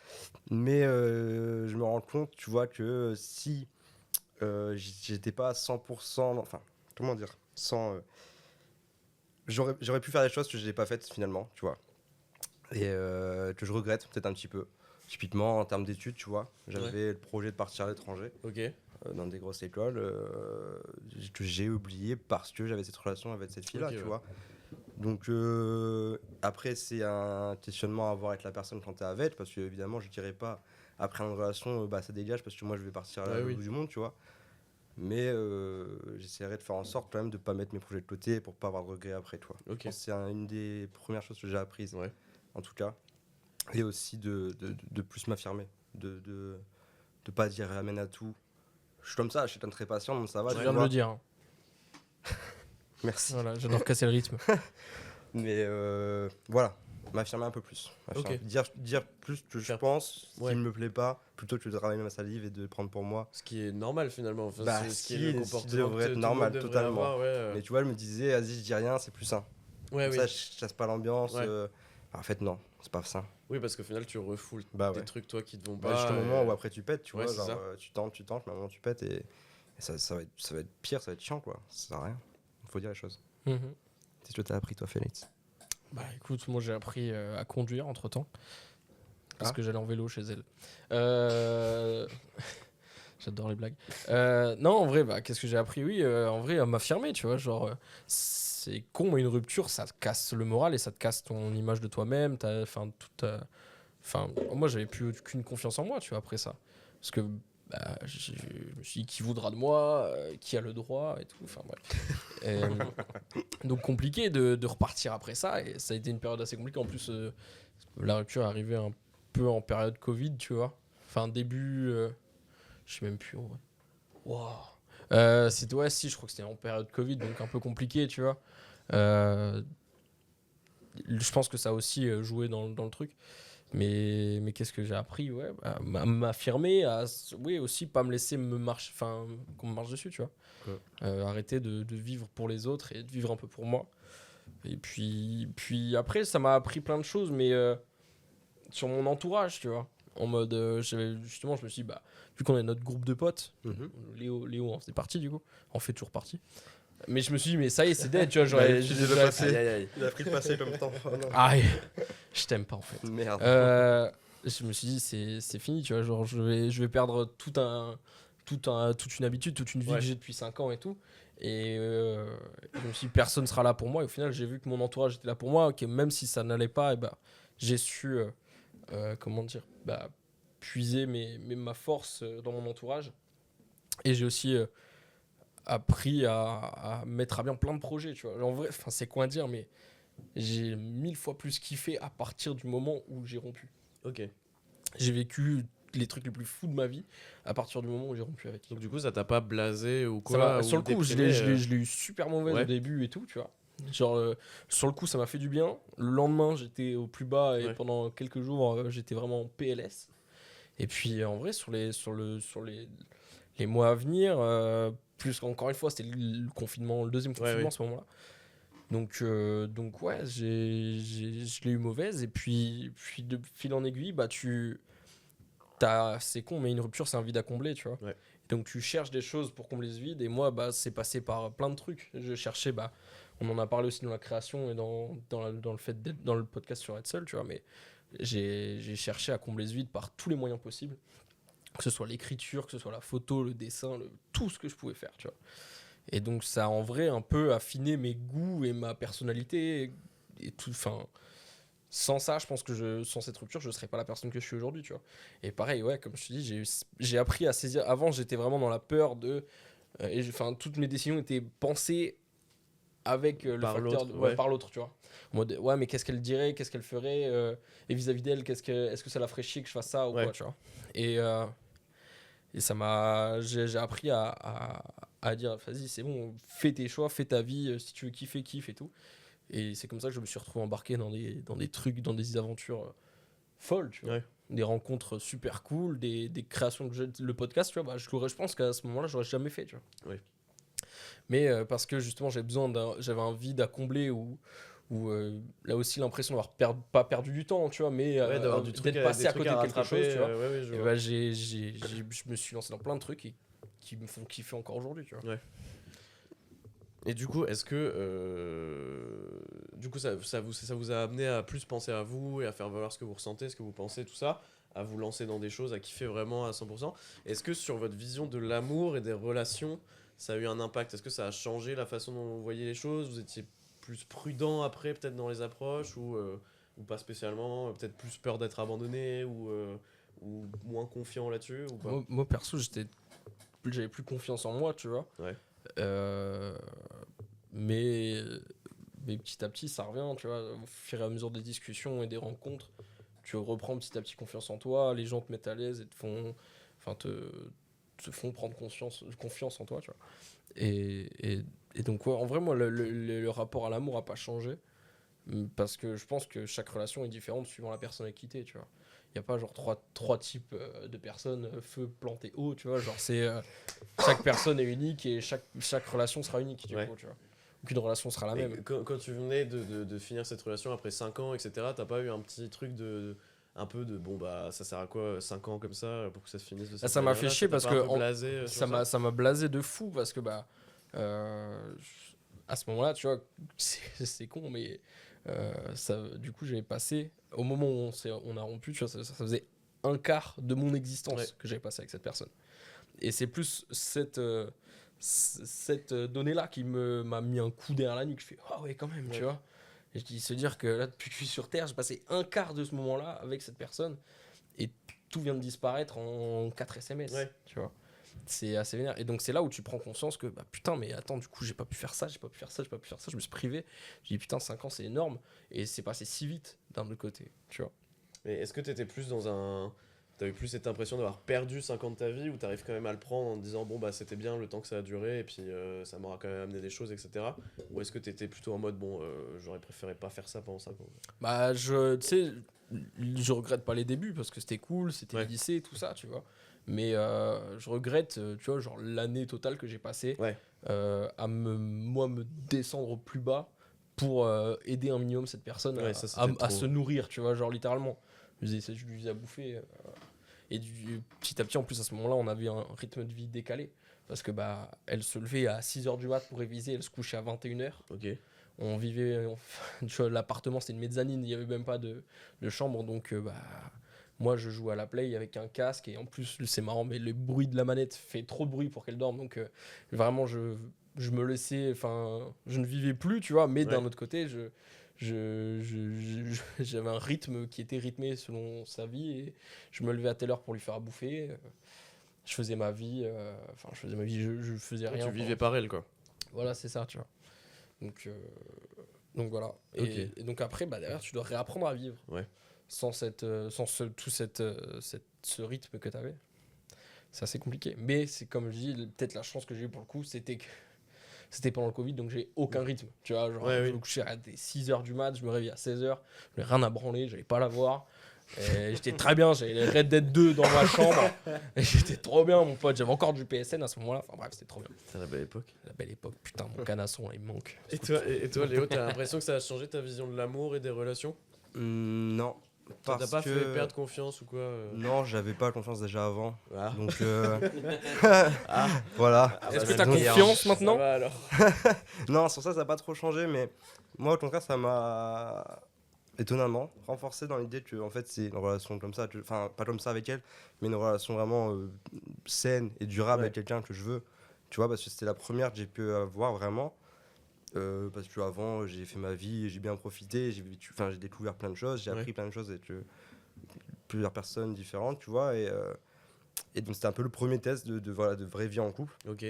Mais je me rends compte, tu vois, que si j'étais pas à 100%, enfin, comment dire, j'aurais pu faire des choses que je n'ai pas faites finalement, tu vois, et que je regrette peut-être un petit peu. Typiquement en termes d'études, tu vois, j'avais le projet de partir à l'étranger, dans des grosses écoles, que j'ai oublié parce que j'avais cette relation avec cette fille-là, tu vois. Donc après, c'est un questionnement à avoir avec la personne quand t'es avec, parce que évidemment, je dirais pas après une relation, bah ça dégage parce que moi je vais partir à l'autre bout du monde, tu vois. Mais j'essaierai de faire en sorte quand même de pas mettre mes projets de côté pour pas avoir de regrets après, tu vois. Je pense que c'est une des premières choses que j'ai apprises, en tout cas. Et aussi de plus m'affirmer, de pas dire amène à tout. Je suis comme ça, je suis très patient, donc ça va. Je viens de le dire. Merci. Voilà, j'adore casser le rythme. Mais voilà, m'affirmer un peu plus. Dire plus que je pense, ce qui ne me plaît pas, plutôt que de ramener ma salive et de prendre pour moi. Ce qui est normal finalement. Enfin, Bah, c'est ce qui est le comportement devrait que être tout normal, le monde devrait totalement. avoir, Mais tu vois, je me disais, vas-y, je dis rien, c'est plus sain. Comme ça, je chasse pas l'ambiance. En fait, non, c'est pas sain. Oui, parce qu'au final, tu refoules des trucs toi qui te vont Bah, pas. jusqu'au moment où après tu pètes, tu vois, c'est genre ça. tu tentes, mais à un moment tu pètes et ça va être pire, ça va être chiant, quoi. Ça sert à rien. Faut dire les choses. C'est ce que t'as appris, toi, Félix? Bah écoute, moi j'ai appris à conduire entre temps. Parce que j'allais en vélo chez elle. J'adore les blagues. Non, en vrai, qu'est-ce que j'ai appris? Oui, en vrai, à m'affirmer, tu vois. Genre, c'est con, mais une rupture, ça te casse le moral et ça te casse ton image de toi-même. Moi, j'avais plus aucune confiance en moi, tu vois, après ça. Parce que je me suis dit, qui voudra de moi, qui a le droit et tout. Enfin, bref. Donc, compliqué de repartir après ça. Et ça a été une période assez compliquée. En plus, la rupture est arrivée un peu en période Covid, tu vois. Enfin, début. Je sais même plus, en vrai. Waouh! C'était, si, je crois que c'était en période Covid, donc un peu compliqué, tu vois. Je pense que ça a aussi joué dans le truc. Mais qu'est-ce que j'ai appris? À m'affirmer, aussi pas me laisser qu'on me marche dessus, tu vois. Arrêter de vivre pour les autres et de vivre un peu pour moi. Et puis après, ça m'a appris plein de choses, mais sur mon entourage, tu vois. En mode, justement, je me suis dit, vu qu'on est notre groupe de potes, Léo en faisait partie, du coup, en fait toujours partie. Mais je me suis dit, mais ça y est, c'est dead, tu vois. Il a pris le passé comme temps. Ah, je t'aime pas, en fait. Merde. je me suis dit, c'est fini, tu vois. Genre, je vais perdre toute une habitude, toute une vie Ouais. que j'ai depuis 5 ans et tout. Et je me suis dit, personne sera là pour moi. Et au final, j'ai vu que mon entourage était là pour moi, que même si ça n'allait pas, et bah, j'ai su, comment dire, bah, puiser ma force dans mon entourage. Et j'ai aussi appris à mettre à bien plein de projets, tu vois. En vrai, c'est quoi à dire, mais j'ai 1000 fois plus kiffé à partir du moment où j'ai rompu. Ok. J'ai vécu les trucs les plus fous de ma vie à partir du moment où j'ai rompu avec. Donc du coup, ça t'a pas blasé ou Ça quoi m'a- ou sur le coup, déprimé, je l'ai eu super mauvaise ouais. au début et tout, tu vois. Genre, sur le coup, ça m'a fait du bien. Le lendemain, j'étais au plus bas et Ouais. pendant quelques jours, j'étais vraiment en PLS. Et puis, en vrai, sur les mois à venir, plus encore une fois, c'était le confinement, le deuxième confinement ouais. à ce moment-là. Donc ouais, je l'ai eu mauvaise. Et puis de fil en aiguille, bah, c'est con, mais une rupture, c'est un vide à combler, tu vois. Ouais. Donc tu cherches des choses pour combler ce vide. Et moi, bah, c'est passé par plein de trucs. Je cherchais, bah, on en a parlé aussi dans la création et dans le fait d'être dans le podcast sur être seul, tu vois. Mais j'ai cherché à combler ce vide par tous les moyens possibles. Que ce soit l'écriture, que ce soit la photo, le dessin, tout ce que je pouvais faire, tu vois. Et donc ça a en vrai un peu affiné mes goûts et ma personnalité et tout. Enfin, sans ça, je pense que sans cette rupture, je ne serais pas la personne que je suis aujourd'hui, tu vois. Et pareil, ouais, comme je te dis, j'ai appris à saisir. Avant, j'étais vraiment dans la peur de. Toutes mes décisions étaient pensées avec le Par facteur l'autre, ouais, ouais. par l'autre, tu vois. En mode, ouais, mais qu'est-ce qu'elle dirait, qu'est-ce qu'elle ferait, et vis-à-vis d'elle, est-ce que ça la ferait chier que je fasse ça ou Ouais. quoi, tu vois. Et ça j'ai appris à dire, vas-y, c'est bon, fais tes choix, fais ta vie, si tu veux kiffer, kiffe et tout. Et c'est comme ça que je me suis retrouvé embarqué dans des trucs, dans des aventures folles, tu vois. Ouais. Des rencontres super cool, des créations que le podcast, tu vois, bah, je pense qu'à ce moment-là, j'aurais jamais fait, tu vois. Ouais. Mais parce que justement, j'avais un vide à combler où là aussi l'impression d'avoir pas perdu du temps, tu vois, mais Ouais, d'avoir du truc d'être passé des à trucs côté de quelque rattraper, chose, tu vois. ouais, je Et vois. bah, je me suis lancé dans plein de trucs qui me font kiffer encore aujourd'hui, tu vois. Et du coup, est-ce que ça vous a amené à plus penser à vous et à faire valoir ce que vous ressentez, ce que vous pensez, tout ça, à vous lancer dans des choses, à kiffer vraiment à 100%? Est-ce que sur votre vision de l'amour et des relations, ça a eu un impact? Est-ce que ça a changé la façon dont vous voyez les choses? Vous étiez plus prudent après, peut-être dans les approches, ou pas spécialement? Peut-être plus peur d'être abandonné, ou moins confiant là-dessus, ou pas? Moi, perso, j'avais plus confiance en moi, tu vois. Ouais. Mais petit à petit, ça revient, tu vois, au fur et à mesure des discussions et des rencontres, tu reprends petit à petit confiance en toi, les gens te mettent à l'aise et te font prendre confiance en toi, tu vois. Et donc, ouais, en vrai, moi, le rapport à l'amour a pas changé, parce que je pense que chaque relation est différente suivant la personne avec qui t'es, tu vois. Il n'y a pas genre trois types de personnes, feu, planté, eau, tu vois. Genre, chaque personne est unique et chaque relation sera unique, du coup, tu vois. Aucune relation sera la Et même. quand tu venais de finir cette relation après 5 ans, etc., t'as pas eu un petit truc un peu de bon, bah ça sert à quoi 5 ans comme ça pour que ça se finisse de cette Ça m'a fait manière-là? chier T'a parce pas que un peu blasé sur ça m'a blasé de fou parce que, bah, à ce moment-là, tu vois, c'est con, mais du coup, j'avais passé, au moment où on a rompu, tu vois, ça faisait un quart de mon existence que j'avais passé avec cette personne. Et c'est plus cette donnée-là qui m'a mis un coup derrière la nuque. Je fais, ah ouais, quand même, tu vois. Et je dis, se dire que là, depuis que je suis sur Terre, j'ai passé un quart de ce moment-là avec cette personne et tout vient de disparaître en 4 SMS, tu vois. C'est assez vénère. Et donc, c'est là où tu prends conscience que, bah putain, mais attends, du coup, j'ai pas pu faire ça, je me suis privé. Je dis, putain, 5 ans, c'est énorme. Et c'est passé si vite d'un autre côté, tu vois. Mais est-ce que t'étais plus t'as eu plus cette impression d'avoir perdu 5 ans de ta vie, ou t'arrives quand même à le prendre en te disant bon bah c'était bien le temps que ça a duré et puis ça m'aura quand même amené des choses, etc. Ou est-ce que t'étais plutôt en mode bon j'aurais préféré pas faire ça pendant 5 ans? Bah tu sais, je regrette pas les débuts parce que c'était cool, c'était le lycée, tout ça, tu vois. Mais je regrette, tu vois, genre l'année totale que j'ai passée à me descendre au plus bas pour aider un minimum cette personne à se nourrir, tu vois, genre littéralement. Je lui faisais à bouffer. Et petit à petit, en plus, à ce moment-là, on avait un rythme de vie décalé. Parce que bah, elle se levait à 6h du mat pour réviser, elle se couchait à 21h. Ok. On vivait. Tu vois, l'appartement, c'était une mezzanine, il n'y avait même pas de chambre. Donc, bah, Moi, je joue à la play avec un casque et en plus, c'est marrant, mais le bruit de la manette fait trop de bruit pour qu'elle dorme. Donc, vraiment, je me laissais, enfin, je ne vivais plus, tu vois. Mais d'un autre côté, j'avais un rythme qui était rythmé selon sa vie et je me levais à telle heure pour lui faire à bouffer. Je faisais ma vie, je faisais rien. Tu vivais par elle, quoi. Voilà, c'est ça, tu vois. Donc voilà. Et donc après, derrière, tu dois réapprendre à vivre. Ouais. Sans ce rythme que tu avais. C'est assez compliqué. Mais c'est comme je dis, peut-être la chance que j'ai eu pour le coup, c'était que c'était pendant le Covid, donc j'ai aucun rythme. Tu vois, genre, je me couchais à 6h du mat, je me réveillais à 16h, je n'avais rien à branler, j'allais pas la voir. J'étais très bien, j'avais les Red Dead 2 dans ma chambre. Et j'étais trop bien, mon pote. J'avais encore du PSN à ce moment-là. Enfin bref, c'était trop bien. C'est la belle époque. La belle époque. Putain, mon canasson, il me manque. Et toi, Léo, t'as l'impression que ça a changé ta vision de l'amour et des relations? Non. T'as pas fait perdre confiance ou quoi Non, j'avais pas confiance déjà avant. Ah. Donc voilà. Est-ce que t'as Donc, confiance maintenant? Ça va alors. Non, sur ça n'a pas trop changé, mais moi, au contraire, ça m'a étonnamment renforcé dans l'idée que en fait, c'est une relation comme ça, enfin, pas comme ça avec elle, mais une relation vraiment saine et durable avec quelqu'un que je veux. Tu vois, parce que c'était la première que j'ai pu avoir vraiment. Parce que avant j'ai fait ma vie, j'ai bien profité, j'ai découvert plein de choses, j'ai appris plein de choses avec plusieurs personnes différentes, tu vois, et donc c'était un peu le premier test de vraie vie en couple. Ok.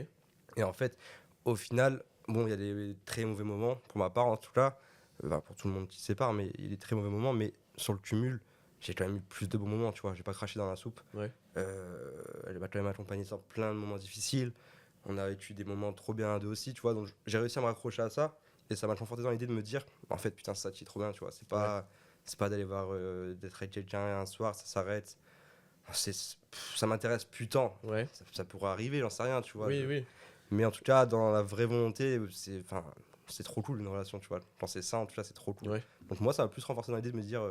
Et en fait, au final, bon, il y a des très mauvais moments, pour ma part en tout cas, pour tout le monde qui se sépare, mais il y a des très mauvais moments, mais sur le cumul, j'ai quand même eu plus de bons moments, tu vois, j'ai pas craché dans la soupe. Ouais. Elle m'a quand même accompagné sur plein de moments difficiles. On a vécu des moments trop bien à deux aussi, tu vois, donc j'ai réussi à me raccrocher à ça et ça m'a conforté dans l'idée de me dire, en fait, putain, ça qui est trop bien, tu vois, c'est pas d'aller voir, d'être avec quelqu'un un soir, ça s'arrête, ça m'intéresse plus tant, ça pourrait arriver, j'en sais rien, tu vois. Oui. Mais en tout cas, dans la vraie volonté, c'est trop cool une relation, tu vois, quand c'est ça, en tout cas, c'est trop cool. Ouais. Donc moi, ça m'a plus renforcé dans l'idée de me dire,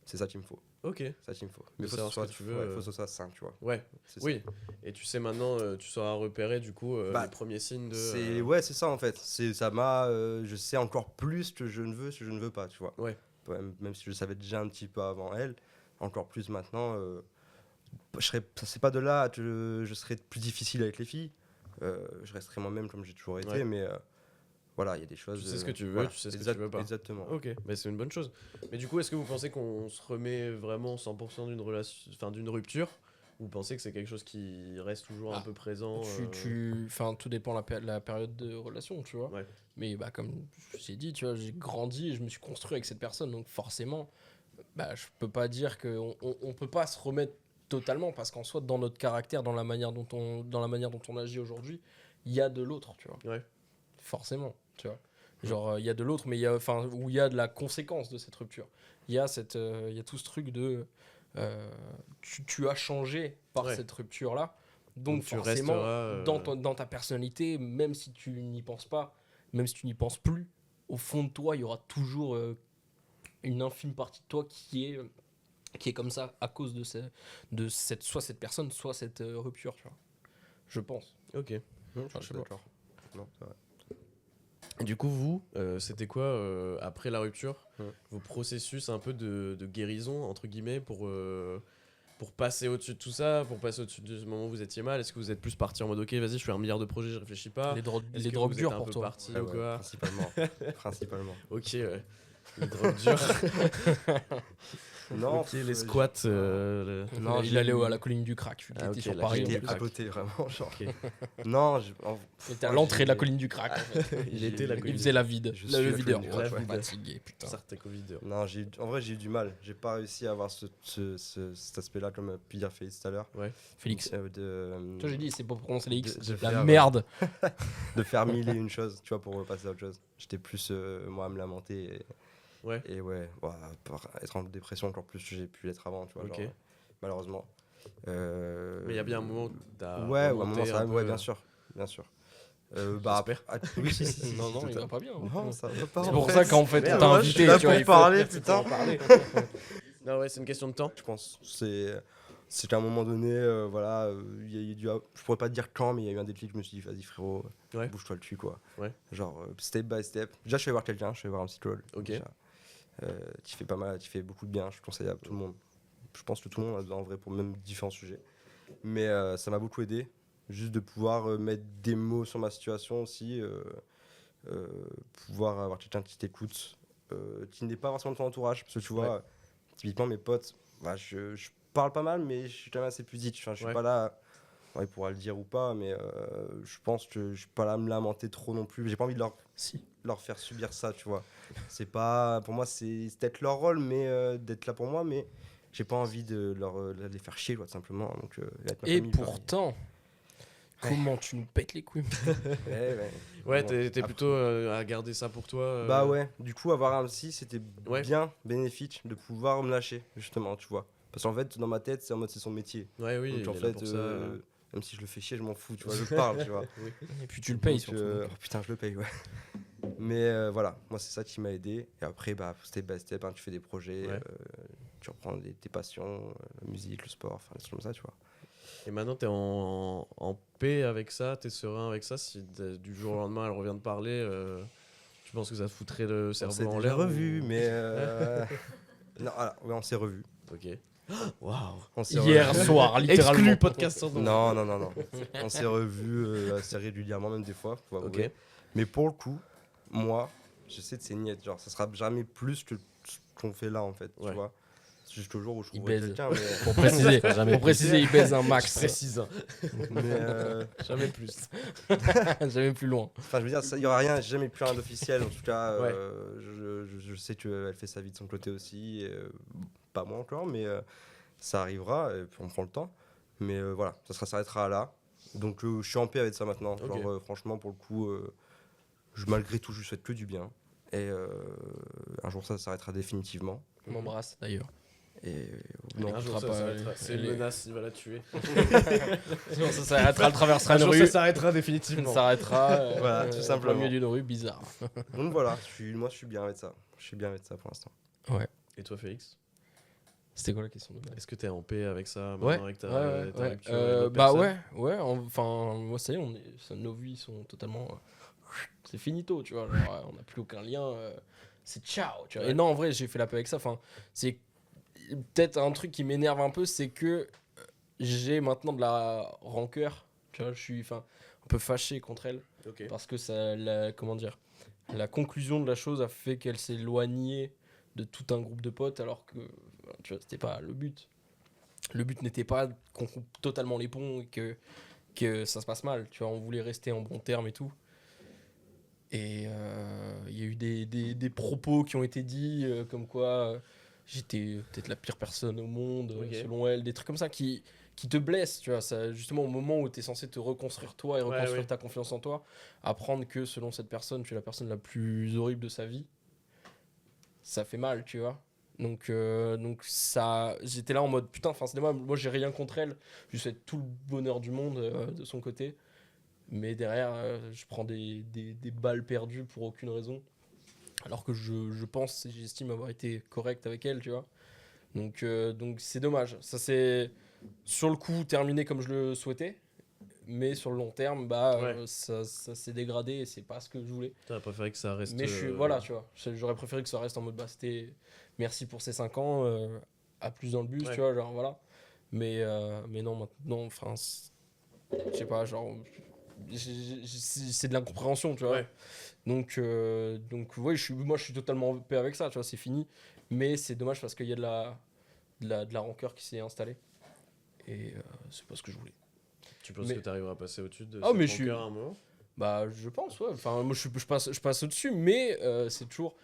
c'est ça qu'il me faut. Ok. C'est ça qu'il me faut. Mais faut que tu veux. Faut que ce soit sain, tu vois. Ouais. Oui. Et tu sais maintenant, tu sauras repérer du coup les premiers signes de. Ouais, c'est ça en fait. Ça m'a. Je sais encore plus ce que je ne veux, ce que je ne veux pas, tu vois. Ouais. Même si je savais déjà un petit peu avant elle, encore plus maintenant. C'est pas de là que je serais plus difficile avec les filles. Je resterai moi-même comme j'ai toujours été, mais. Voilà, il y a des choses. Tu sais ce que tu veux, tu sais ce que tu veux pas. Exactement. Ok, c'est une bonne chose. Mais du coup, est-ce que vous pensez qu'on se remet vraiment 100% d'une relation, enfin d'une rupture, ou vous pensez que c'est quelque chose qui reste toujours un peu présent Enfin, tout dépend la période de relation, tu vois. Ouais. Mais comme j'ai dit, tu vois, j'ai grandi et je me suis construit avec cette personne, donc forcément, je peux pas dire qu'on peut pas se remettre totalement parce qu'en soi, dans notre caractère, dans la manière dont on agit aujourd'hui, il y a de l'autre, tu vois. Ouais. Forcément, tu vois. Genre, il y a de l'autre, mais il y a de la conséquence de cette rupture. Il y a tout ce truc de... tu as changé par cette rupture-là. Donc forcément, dans ta personnalité, même si tu n'y penses pas, même si tu n'y penses plus, au fond de toi, il y aura toujours une infime partie de toi qui est comme ça à cause soit cette personne, soit cette rupture, tu vois. Je pense. Ok. Je suis d'accord. Non, c'est vrai. Et du coup, vous, c'était quoi, après la rupture, vos processus un peu de guérison, entre guillemets, pour passer au-dessus de tout ça, pour passer au-dessus de ce moment où vous étiez mal? Est-ce que vous êtes plus parti en mode, ok, vas-y, je fais 1 milliard de projets, je réfléchis pas? Les drogues dures pour toi. Parti, ou quoi Principalement. Ok, les drogues dures. Non, ok, les squats. Non, il allait à la colline du crack. Il était sur Paris. Il était à côté, vraiment. Genre. Non, il était à l'entrée de la colline du crack. En fait. Il faisait la vide. Le videur. Fatigué, putain. Certes, Covideur. Non, en vrai, j'ai eu du mal. J'ai pas réussi à avoir cet aspect-là, comme a pu dire Félix tout à l'heure. Ouais. Félix. Toi, j'ai dit, c'est pas pour prononcer les X. De la merde. De faire 1000 et une choses, tu vois, pour passer à autre chose. J'étais plus, moi, à me lamenter. Et être en dépression encore plus que j'ai pu l'être avant, tu vois, genre, malheureusement. Mais il y a bien un moment où t'as ouais, un moment ça va, bien sûr. J'espère. Oui, si. Non, il va pas bien. Non, ça va pas. C'est pour ça qu'en fait, t'as invité, tu vois, il faut parler, putain. Non, ouais, c'est une question de temps. Je pense, c'est qu'à un moment donné, je pourrais pas te dire quand, mais il y a eu un déclic, je me suis dit, vas-y frérot, bouge-toi le cul, quoi. Ouais. Genre, step by step. Déjà, je suis allé voir quelqu'un, je suis allé voir un psychologue. Ok. Déjà. Qui fait pas mal, qui fait beaucoup de bien, je conseille à tout le monde. je pense que tout le monde a besoin en vrai pour même différents sujets. Mais ça m'a beaucoup aidé, juste de pouvoir mettre des mots sur ma situation aussi, pouvoir avoir quelqu'un qui t'écoute, qui n'est pas forcément de ton entourage. Parce que tu vois, typiquement mes potes, bah, je parle pas mal, mais je suis quand même assez pudique. Enfin, je suis pas là, il pourra le dire ou pas, mais je pense que je suis pas là à me lamenter trop non plus. J'ai pas envie de leur faire subir ça, tu vois. C'est pas, pour moi, c'est peut-être leur rôle, mais d'être là pour moi, mais j'ai pas envie de les faire chier, quoi, tout simplement. Donc, Et pourtant, comment tu nous pètes les couilles. Ouais, t'es plutôt à garder ça pour toi. Bah ouais, du coup, avoir un psy, c'était bien bénéfique de pouvoir me lâcher, justement, tu vois. Parce qu'en fait, dans ma tête, c'est en mode c'est son métier. Ouais, oui. Donc en il est là fait, pour ça. même si je le fais chier, je m'en fous, tu vois, je parle, tu vois. Et puis tu le payes Donc, surtout. oh putain, je le paye, ouais. Mais voilà, moi c'est ça qui m'a aidé. Et après, bah, step by step, tu fais des projets, tu reprends tes passions, la musique, le sport, enfin des trucs comme ça, tu vois. Et maintenant, t'es en paix avec ça, t'es serein avec ça. Si du jour au lendemain, elle revient de parler, tu penses que ça te foutrait le cerveau en l'air revu, mais non, voilà, ouais, on s'est revu. Ok. Waouh. Hier soir, littéralement. Exclu podcast. Non. On s'est revu assez régulièrement, même des fois, faut avouer. Ok. Mais pour le coup, moi, je sais que c'est niette. Genre, ça sera jamais plus que ce qu'on fait là, en fait, tu vois. C'est jusqu'au jour où je trouverai quelqu'un. Mais... Pour préciser, il baise un max. Précise. Mais Jamais plus. Jamais plus loin. enfin, je veux dire, il n'y aura rien, jamais plus rien d'officiel. En tout cas, je sais qu'elle fait sa vie de son côté aussi. Pas moi encore, mais ça arrivera. Et puis on prend le temps. Mais voilà, ça s'arrêtera là. Donc je suis en paix avec ça maintenant. Okay. Genre, franchement, pour le coup, malgré tout, je lui souhaite que du bien. Et un jour, ça s'arrêtera définitivement. On m'embrasse d'ailleurs. Et Un jour, ça pas s'arrêtera. C'est une menace, il va la tuer. Sinon, ça s'arrêtera, elle traversera Un une jour, rue. ça s'arrêtera Ça définitivement. s'arrêtera Voilà, tout simplement. au milieu d'une rue bizarre. donc voilà, moi je suis bien avec ça. Je suis bien avec ça pour l'instant. Et toi, Félix, C'était quoi la question de base? est-ce que t'es en paix avec ça Ouais, maintenant avec ta rupture avec l'autre bah personne ouais, enfin, moi ça y est, nos vies sont totalement. C'est finito, tu vois. Genre, on n'a plus aucun lien. C'est ciao, tu vois. Et non, en vrai, j'ai fait la paix avec ça. Enfin, c'est peut-être un truc qui m'énerve un peu, c'est que j'ai maintenant de la rancœur. Tu vois, je suis un peu fâché contre elle. Ok. Parce que comment dire, la conclusion de la chose a fait qu'elle s'est éloignée de tout un groupe de potes, alors que tu vois, c'était pas le but. Le but n'était pas qu'on coupe totalement les ponts et que ça se passe mal. Tu vois, on voulait rester en bons termes et tout. Et il y a eu des propos qui ont été dits, comme quoi j'étais peut-être la pire personne au monde, selon elle, des trucs comme ça qui te blessent, tu vois. Ça, justement, au moment où tu es censé te reconstruire toi et reconstruire ta confiance en toi, apprendre que selon cette personne, tu es la personne la plus horrible de sa vie, ça fait mal, tu vois. Donc ça, j'étais là en mode putain, enfin moi j'ai rien contre elle, je lui souhaite tout le bonheur du monde de son côté, mais derrière je prends des balles perdues pour aucune raison, alors que je pense et j'estime avoir été correct avec elle, tu vois. Donc c'est dommage, ça c'est sur le coup terminé comme je le souhaitais, mais sur le long terme ça s'est dégradé et c'est pas ce que je voulais. T'aurais préféré que ça reste. Mais voilà, tu vois, j'aurais préféré que ça reste en mode c'était merci pour ces 5 ans, à plus dans le bus, tu vois, genre voilà. Mais non, maintenant, enfin, je sais pas, genre, c'est de l'incompréhension, tu vois. Ouais. Donc ouais, moi je suis totalement en paix avec ça, tu vois, c'est fini. Mais c'est dommage parce qu'il y a de la rancœur qui s'est installée. Et c'est pas ce que je voulais. Tu penses que tu arriveras à passer au-dessus de cette rancœur à un moment ? Bah, je pense, ouais. Enfin, moi, je passe au-dessus, mais c'est toujours...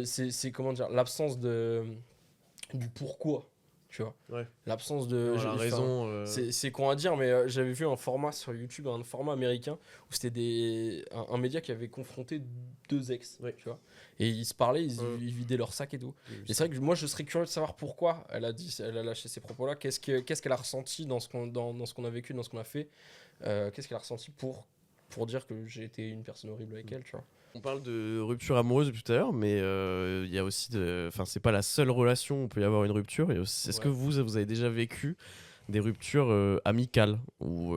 c'est comment dire, l'absence du pourquoi, tu vois. Ouais. L'absence de... la raison... C'est con à dire, mais j'avais vu un format sur YouTube, un format américain, où c'était un média qui avait confronté 2 ex, tu vois. Et ils se parlaient, ils vidaient leur sac et tout. Et c'est vrai que moi, je serais curieux de savoir pourquoi elle a lâché ces propos-là. Qu'est-ce qu'elle a ressenti dans ce qu'on a vécu, dans ce qu'on a fait. Qu'est-ce qu'elle a ressenti pour dire que j'ai été une personne horrible avec elle, tu vois. On parle de rupture amoureuse depuis tout à l'heure, mais il y a aussi enfin, c'est pas la seule relation où il peut y avoir une rupture. Est-ce que vous avez déjà vécu des ruptures amicales ou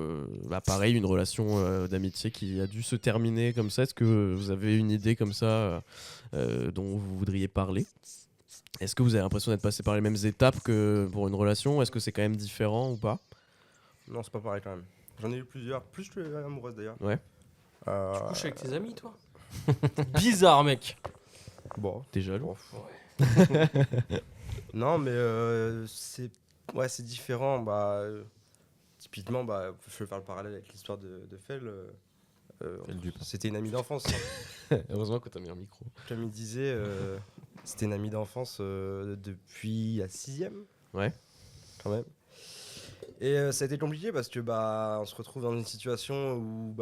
pareil, une relation d'amitié qui a dû se terminer comme ça? Est-ce que vous avez une idée comme ça dont vous voudriez parler? Est-ce que vous avez l'impression d'être passé par les mêmes étapes que pour une relation? Est-ce que c'est quand même différent ou pas? Non, c'est pas pareil quand même. J'en ai eu plusieurs, plus que amoureuse d'ailleurs. Ouais. Tu couches avec tes amis, toi? Bizarre, mec. Bon, T'es jaloux? non, mais c'est différent. Typiquement, je vais faire le parallèle avec l'histoire de Fel. C'était une amie d'enfance. Heureusement que t'as mis un micro. Comme il disait, c'était une amie d'enfance depuis la 6ème. Ouais. Quand même. Et ça a été compliqué parce que on se retrouve dans une situation où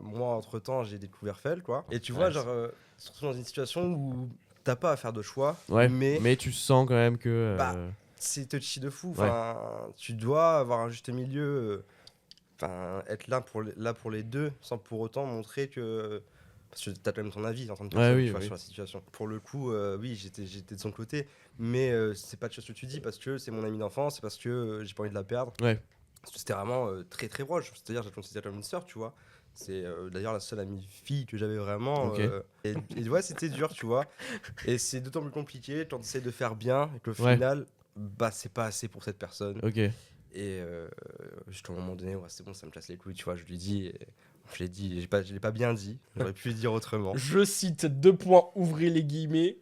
moi entre temps j'ai découvert Fel quoi. Et tu vois on se retrouve dans une situation où t'as pas à faire de choix. Ouais. Mais tu sens quand même que. c'est touchy de fou. Enfin, tu dois avoir un juste milieu. Être là pour les deux sans pour autant montrer que. Parce que t'as quand même ton avis en tant que personne sur la situation. Pour le coup, oui, j'étais de son côté, mais c'est pas de chose que tu dis parce que c'est mon ami d'enfance, c'est parce que j'ai pas envie de la perdre. Ouais. C'était vraiment très très proche. C'est-à-dire, je la considère comme une sœur, tu vois. C'est d'ailleurs la seule amie fille que j'avais vraiment. Ok. Et ouais, c'était dur, tu vois. Et c'est d'autant plus compliqué quand tu essaies de faire bien et que au final, c'est pas assez pour cette personne. Ok. Et jusqu'à un moment donné, c'est bon, ça me casse les couilles, tu vois. Je lui dis. Je l'ai dit, je l'ai pas bien dit. J'aurais pu le dire autrement. Je cite 2 points, ouvrez les guillemets.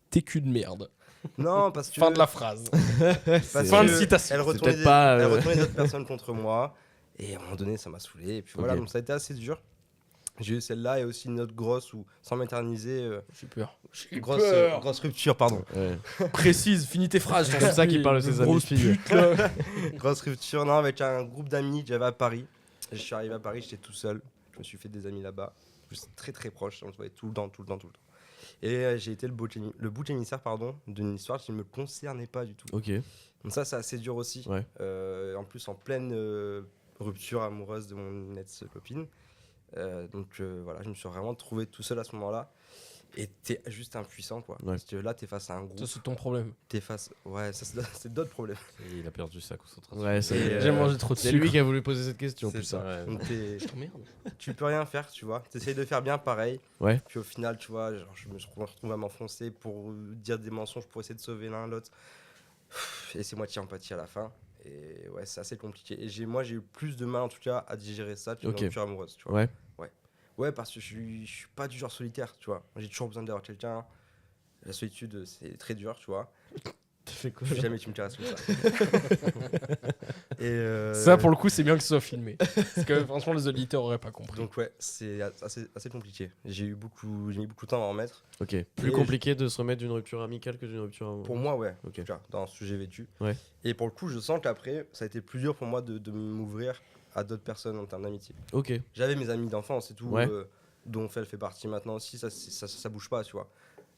T'es cul de merde. Non, parce que. Fin de la phrase. Fin de citation. Elle retournait d'autres personnes contre moi. Et à un moment donné, ça m'a saoulé. Et puis voilà, donc ça a été assez dur. J'ai eu celle-là et aussi une autre grosse où, sans m'éterniser. J'ai peur. Grosse rupture, pardon. Ouais. Précise, finis tes phrases. C'est comme ça qu'il parle de ses amis Grosse filles. pute, là. Grosse rupture, non, avec un groupe d'amis que j'avais à Paris. Je suis arrivé à Paris, j'étais tout seul. Je me suis fait des amis là-bas. J'étais très très proche, on se voyait tout le temps. Et j'ai été le bouc émissaire d'une histoire qui ne me concernait pas du tout. Ok. Donc ça, c'est assez dur aussi. Ouais. En plus, en pleine rupture amoureuse de mon ex-copine. Voilà, je me suis vraiment trouvé tout seul à ce moment-là. Et t'es juste impuissant, quoi. Ouais. Parce que là, t'es face à un groupe. Ça, c'est ton problème. Ouais, ça, c'est d'autres problèmes. Il a perdu sa concentration. Ouais, J'ai mangé trop de c'est sucre. lui qui a voulu poser cette question. C'est Putain. ça. Donc Je t'emmerde. tu peux rien faire, tu vois. T'essayes de faire bien pareil. Ouais. Puis au final, tu vois, je me retrouve à m'enfoncer pour dire des mensonges pour essayer de sauver l'un l'autre. Et c'est moitié empathie à la fin. Et ouais, c'est assez compliqué. Et moi, j'ai eu plus de mal en tout cas à digérer ça qu'une rupture amoureuse, tu vois. Ouais, parce que je suis pas du genre solitaire, tu vois. J'ai toujours besoin d'avoir quelqu'un. La solitude, c'est très dur, tu vois. Tu fais quoi? Plus jamais tu me caresses comme ça. Et Ça, pour le coup, c'est bien que ce soit filmé. Parce que franchement, les auditeurs auraient pas compris. donc ouais, c'est assez compliqué. J'ai mis beaucoup de temps à en remettre. Ok. Plus Et compliqué de se remettre d'une rupture amicale que d'une rupture amoureuse. Pour moi, ouais. Ok. Tu vois, dans ce que j'ai vécu. Ouais. Et pour le coup, je sens qu'après, ça a été plus dur pour moi de m'ouvrir à d'autres personnes en termes d'amitié. Ok. J'avais mes amis d'enfance et tout, Ouais. dont Fel fait partie maintenant aussi, ça bouge pas, tu vois.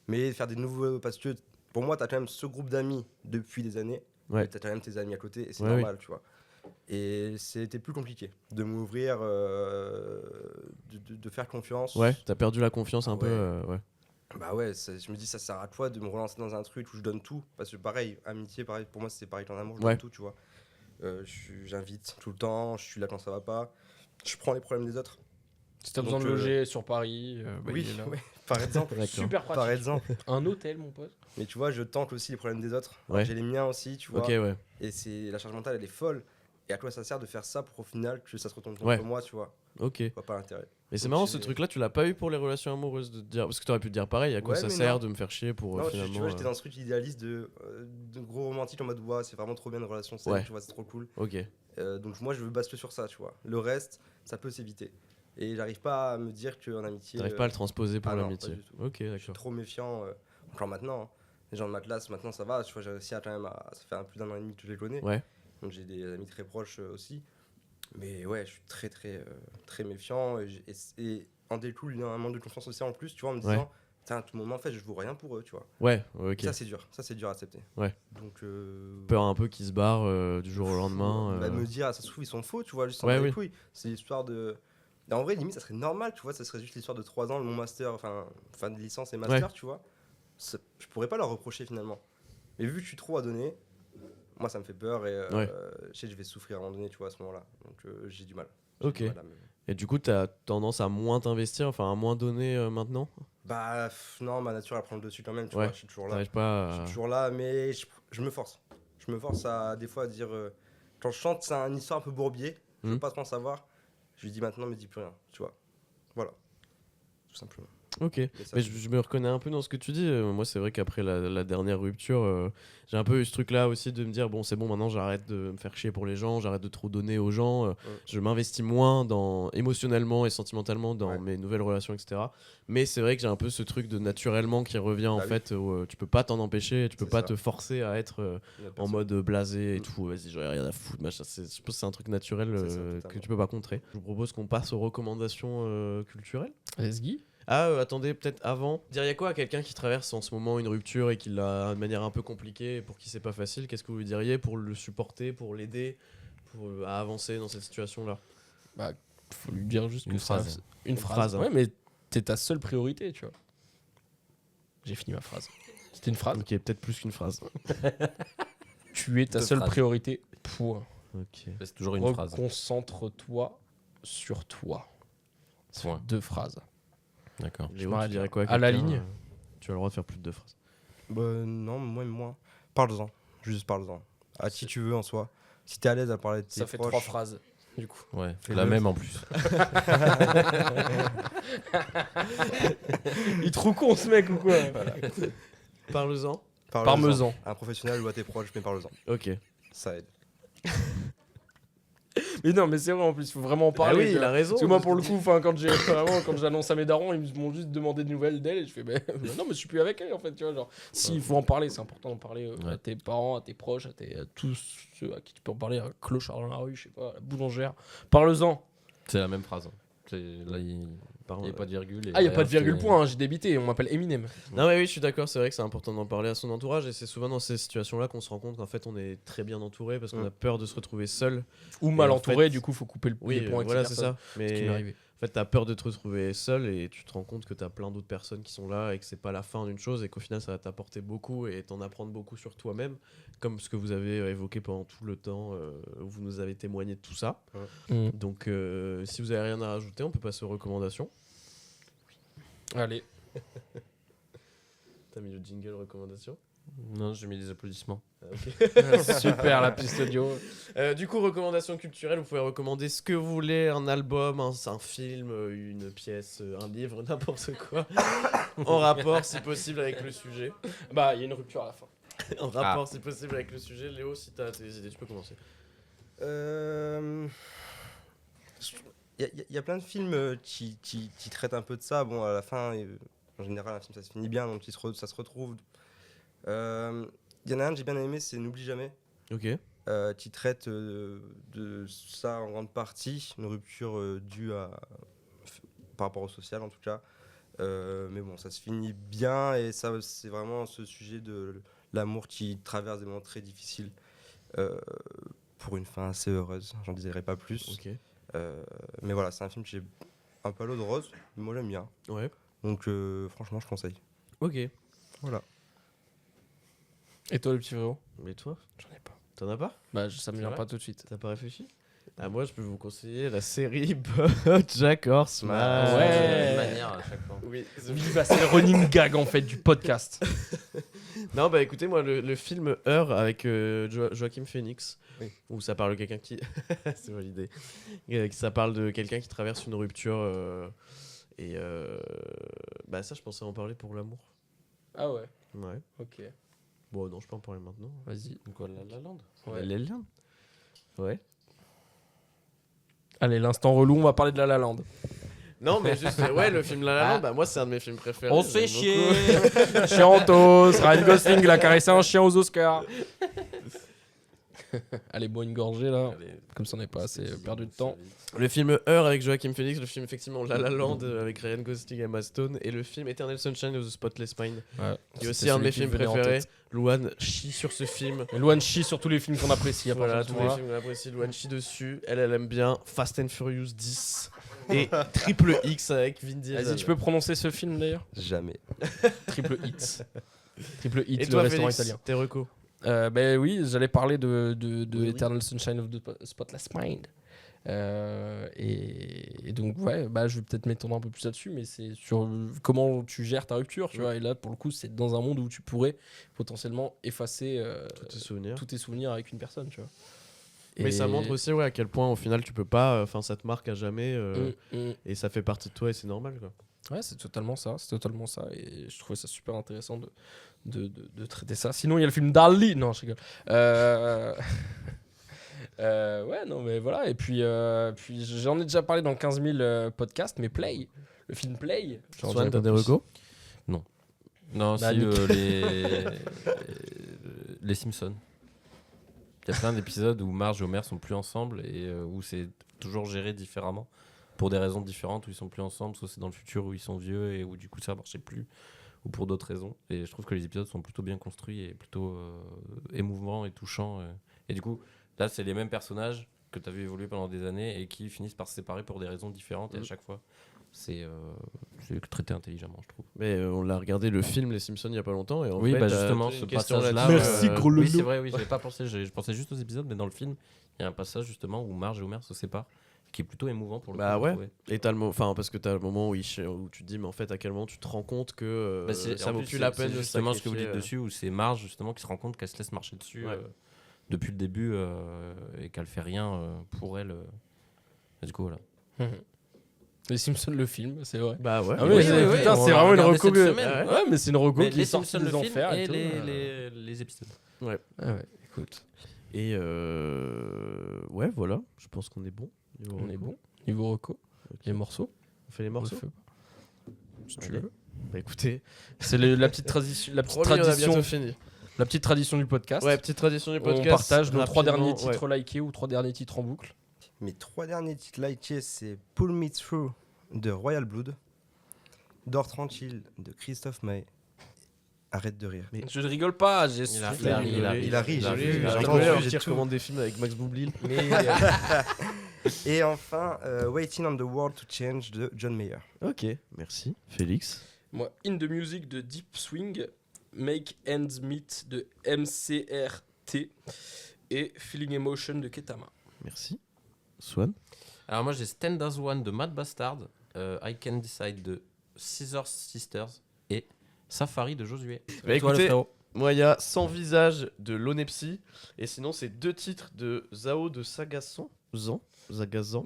Mais faire des nouveaux. Parce que pour moi, t'as quand même ce groupe d'amis depuis des années. Ouais. Et t'as quand même tes amis à côté et c'est Ouais, normal, tu vois. Et c'était plus compliqué de m'ouvrir, de faire confiance. Ouais. T'as perdu la confiance un Ah peu. ouais. Ouais. Bah ouais, je me dis ça sert à quoi de me relancer dans un truc où je donne tout. Parce que pareil, amitié, pareil, pour moi c'est pareil qu'en amour, je Ouais. donne tout, tu vois. J'invite tout le temps, je suis là quand ça va pas. Je prends les problèmes des autres. Si t'as Donc, besoin de loger sur Paris, oui, il est là. ouais, par exemple. D'accord. Super pratique. Par exemple. Un hôtel, mon pote. Mais tu vois, je tente aussi les problèmes des autres. Ouais. J'ai les miens aussi, tu vois. Ok, ouais. Et la charge mentale, elle est folle. Et à quoi ça sert de faire ça pour au final que ça se retourne contre Ouais. moi, tu vois. Ok. Je vois pas l'intérêt. Mais c'est Donc, marrant ce truc-là, tu l'as pas eu pour les relations amoureuses de te dire. Parce que t'aurais pu te dire pareil, à quoi Ouais, ça mais sert non. de me faire chier pour Non, finalement. tu vois, j'étais dans ce truc idéaliste de gros romantique en mode, ouais, c'est vraiment trop bien une relation saine, Ouais. tu vois, c'est trop cool. Ok. Donc moi, je veux basculer sur ça, tu vois. Le reste, ça peut s'éviter. Et j'arrive pas à me dire qu'en amitié. T'arrives pas à le transposer pour ah non, l'amitié. pas du tout. Ok, Je suis d'accord. trop méfiant. Encore maintenant, hein. Les gens de ma classe, maintenant ça va. Tu vois, j'ai réussi à quand même. Ça fait plus d'un an et demi que je les connais. Ouais. Donc j'ai des amis très proches aussi. Mais ouais, je suis très méfiant. Et en découle, il y a un manque de confiance aussi en plus, tu vois, en me disant, putain, à tout moment, en fait, je vaux rien pour eux, tu vois. Ouais, ok. Ça, c'est dur. Ça, c'est dur à accepter. Ouais. Donc. Peur un peu qu'ils se barrent du jour au lendemain. Bah, me dire, ça se trouve, ils sont faux, tu vois, juste en Ouais, bas les oui. couilles. C'est l'histoire de. Et en vrai, limite, ça serait normal, tu vois, ça serait juste l'histoire de 3 ans, mon master, enfin, fin de licence et master, tu vois. Je pourrais pas leur reprocher finalement. Mais vu que je suis trop à donner, moi, ça me fait peur et je sais que je vais souffrir à un moment donné, tu vois, à ce moment-là. Donc, j'ai du mal. J'ai Ok. du mal à me- Et du coup, t'as tendance à moins t'investir, enfin à moins donner maintenant. Non, ma nature elle prend le dessus quand même, tu Ouais. vois, je suis toujours là. T'arrives pas Je à... suis toujours là, mais je me force. Je me force à des fois à dire. Quand je chante, c'est une histoire un peu bourbier, je veux Mhm. pas trop en savoir. Je lui dis maintenant, me dis plus rien, tu vois. Voilà. Tout simplement. Ok, Et ça, mais je me reconnais un peu dans ce que tu dis. Moi, c'est vrai qu'après la dernière rupture, j'ai un peu eu ce truc-là aussi de me dire bon, c'est bon, maintenant j'arrête de me faire chier pour les gens, j'arrête de trop donner aux gens, je m'investis moins émotionnellement et sentimentalement dans Ouais. mes nouvelles relations, etc. Mais c'est vrai que j'ai un peu ce truc de naturellement qui revient en Bah oui. fait, où tu peux pas t'en empêcher, tu peux C'est pas ça. te forcer à être La en personne. mode blasé et Mm. tout. Vas-y, j'aurais rien à foutre, machin. Je pense que c'est un truc naturel C'est ça, que totalement. tu peux pas contrer. Je vous propose qu'on passe aux recommandations culturelles. Let's-go. Ah, attendez, peut-être avant. Diriez quoi à quelqu'un qui traverse en ce moment une rupture et qui l'a de manière un peu compliquée, pour qui c'est pas facile? Qu'est-ce que vous lui diriez pour le supporter, pour l'aider, à avancer dans cette situation-là? Faut lui dire juste Une que phrase. Une phrase, phrase. hein. Ouais, mais t'es ta seule priorité, tu vois. J'ai fini ma phrase. C'était une phrase. Ok, peut-être plus qu'une phrase. Tu es ta Deux seule phrases. priorité. Point. Ok. C'est toujours une phrase. Reconcentre-toi sur toi. C'est Point. 2 phrases. D'accord. Léo, m'arrête tu dirais là. quoi À la quelqu'un, ligne. Tu as le droit de faire plus de 2 phrases. Non, moins. Parle-en. Juste parle-en. À qui tu veux en soi. Si t'es à l'aise à parler de tes Ça fait proches. 3 phrases, du coup. Ouais, Fais-le. la même en plus. Il est trop con, ce mec, ou quoi? Parle-en. Parmesan. À un professionnel ou à tes proches, mais parle-en. Ok. Ça aide. Mais non, mais c'est vrai, en plus, il faut vraiment en Ah parler. oui, tu il vois. a raison. Parce que moi, pour le coup, quand j'annonce à mes darons, ils m'ont juste demandé des nouvelles d'elle et je fais, non, mais je suis plus avec elle en fait, tu vois. Genre, s'il faut en parler, c'est important d'en parler à tes parents, à tes proches, à tous ceux à qui tu peux en parler, à Clochard dans la rue, je sais pas, à la boulangère. Parle-en. C'est la même phrase. Là, il n'y a pas de virgule. et Ah, il n'y a pas de derrière, virgule c'est- point, hein, j'ai débité, on m'appelle Eminem. Non, mais oui, je suis d'accord, c'est vrai que c'est important d'en parler à son entourage et c'est souvent dans ces situations-là qu'on se rend compte qu'en fait on est très bien entouré parce qu'on a peur de se retrouver seul. Ou mal en entouré, fait- du coup, faut couper Oui, les ponts avec voilà, ces c'est personnes. ça. Ce qui Mais m'est arrivé. en fait, t'as peur de te retrouver seul et tu te rends compte que t'as plein d'autres personnes qui sont là et que c'est pas la fin d'une chose et qu'au final ça va t'apporter beaucoup et t'en apprendre beaucoup sur toi-même, comme ce que vous avez évoqué pendant tout le temps où vous nous avez témoigné de tout ça. Mm. Donc, si vous avez rien à rajouter, on peut passer aux recommandations. Allez. T'as mis le jingle recommandation? Non, j'ai mis des applaudissements. Super, la piste audio. Du coup, recommandations culturelles, vous pouvez recommander ce que vous voulez, un album, un film, une pièce, un livre, n'importe quoi, en rapport si possible avec le sujet. Bah, il y a une rupture à la fin. En rapport si possible avec le sujet. Léo, si t'as tes idées, tu peux commencer. Il y a plein de films qui traitent un peu de ça. Bon, à la fin, en général, un film ça se finit bien, donc ça se retrouve. Il y en a un que j'ai bien aimé, c'est N'oublie jamais, Ok. qui traite de ça en grande partie, une rupture due par rapport au social en tout cas. Mais bon, ça se finit bien et ça, c'est vraiment ce sujet de l'amour qui traverse des moments très difficiles pour une fin assez heureuse. J'en dirai pas plus. Ok. Mais voilà, c'est un film qui est un peu à l'eau de rose, mais moi j'aime bien. Ouais. Donc franchement, je conseille. Ok. Voilà. Et toi, le petit frérot? Mais toi, J'en ai pas. t'en as pas? Bah, ça me C'est vient vrai pas tout de suite. T'as pas réfléchi? Ah, moi, je peux vous conseiller la série BoJack Horseman. Ah ouais. De manière à chaque fois. Oui. Oui, bah, c'est le running gag en fait du podcast. Non, bah écoutez, moi, le film Heure avec Joaquin Phoenix, Oui. où ça parle de quelqu'un qui. C'est validé. Ça parle de quelqu'un qui traverse une rupture. Et bah, ça, je pensais en parler pour l'amour. Ah ouais, Ouais. ok. Bon, non, je peux en parler maintenant. Vas-y. Quoi, La Land Ouais. La La Land. Ouais. Allez, l'instant relou, on va parler de La La Land. Non, mais juste, ouais, le film La La Land, bah moi, c'est un de mes films préférés. On se fait j'aime chier. beaucoup. Chiantos, Ryan Gosling, il a caressé un chien aux Oscars. Allez, bois une gorgée là. Allez, Comme ça, on n'est pas assez perdu de temps. Le film Heure avec Joaquin Phoenix, le film effectivement La La Land avec Ryan Gosling et Emma Stone, et le film Eternal Sunshine of the Spotless Mind, Ouais. qui est aussi un de mes films préférés. Louane chie sur ce film. Et Luan chie sur tous les films qu'on apprécie. À Voilà, partir de tous ce les moment-là. films qu'on apprécie, Louane chie dessus. Elle aime bien Fast and Furious 10 et Triple X avec Vin Diesel. Vas-y, tu peux prononcer ce film d'ailleurs? Jamais. Triple Hits. Triple Hits, Et le toi, restaurant Félix, italien. tes recos? Ben oui, j'allais parler de Oui. Eternal Sunshine of the Spotless Mind. Et donc, ouais, bah, je vais peut-être m'étendre un peu plus là-dessus, mais c'est sur comment tu gères ta rupture, tu vois. Et là, pour le coup, c'est dans un monde où tu pourrais potentiellement effacer Tous tes souvenirs. tous tes souvenirs avec une personne, tu vois. Mais ça montre aussi à quel point au final tu peux pas, enfin ça te marque à jamais Mm. et ça fait partie de toi et c'est normal quoi. Ouais, c'est totalement ça, et je trouvais ça super intéressant de traiter ça. Sinon, il y a le film Dali. Non, je rigole. Ouais, non, mais voilà. Et puis j'en ai déjà parlé dans 15 000 podcasts, mais Play, le film Play. Swan, t'as des recos? Non, Bah, si nickel. les Simpsons. Il y a plein d'épisodes où Marge et Homer sont plus ensemble et où c'est toujours géré différemment pour des raisons différentes, où ils sont plus ensemble, soit c'est dans le futur où ils sont vieux et où du coup ça marchait plus, ou pour d'autres raisons. Et je trouve que les épisodes sont plutôt bien construits et plutôt émouvants et touchants. Et du coup, là c'est les mêmes personnages que tu as vu évoluer pendant des années et qui finissent par se séparer pour des raisons différentes et à chaque fois c'est traité intelligemment, je trouve. Mais on l'a regardé le film Les Simpsons il y a pas longtemps et en Oui, fait bah justement, t'as ce une question passage-là. là-dessus, Merci, gros loulou. Oui, c'est vrai, oui, j'avais pas pensé. Je pensais juste aux épisodes, mais dans le film, il y a un passage justement où Marge et Homer se séparent, qui est plutôt émouvant pour le Bah coup. ouais. je trouvais. Et t'as enfin parce que t'as le moment où, où tu te dis mais en fait à quel moment tu te rends compte que Bah, ça en vaut plus, plus la peine c'est de justement ce que vous sacrifier, dites dessus, où c'est Marge justement qui se rend compte qu'elle se laisse marcher dessus Ouais. depuis le début et qu'elle fait rien pour elle. Et du coup, voilà. Les Simpsons, le film, c'est vrai. Bah ouais. Ah oui, putain, on c'est l'a vraiment une regardé reco. cette semaine. Ouais, mais c'est une reco Mais qui les est sortie Simpsons, des le film enfers et et tout. les épisodes. Ah ouais, écoute, Et ouais voilà, je pense qu'on est bon. on est bon. Niveau reco, les morceaux. On fait les on morceaux. le fait pas. Si tu Allez. veux. Bah écoutez, C'est la petite tradition, promis, on a bientôt fini. la petite tradition du podcast. Ouais, petite tradition du podcast. On partage nos 3 rapidement, derniers titres likés ou 3 derniers titres en boucle. Mes 3 derniers titres likés, c'est Pull Me Through de Royal Blood, Dors Tranquille de Christophe Maé. Arrête de rire. Je ne rigole pas, j'ai Il a super ri, rigolé. Il a ri, j'ai vu, j'ai J'ai entendu, entendu j'ai qui tout. recommande des films avec Max Boublil. Mais Et enfin, Waiting on the World to Change de John Mayer. Ok, merci. Félix. moi, In the Music de Deep Swing, Make Ends Meet de MCRT et Feeling Emotion de Ketama. Merci. Swan. Alors moi j'ai Stand As One de Mad Bastard, I Can Decide de Scissor Sisters et Safari de Josué. Bah, Et toi, le écoutez, frérot moi il y a Sans Visage de Lonepsy et sinon c'est 2 titres de Zao de Sagazan. Zagazan.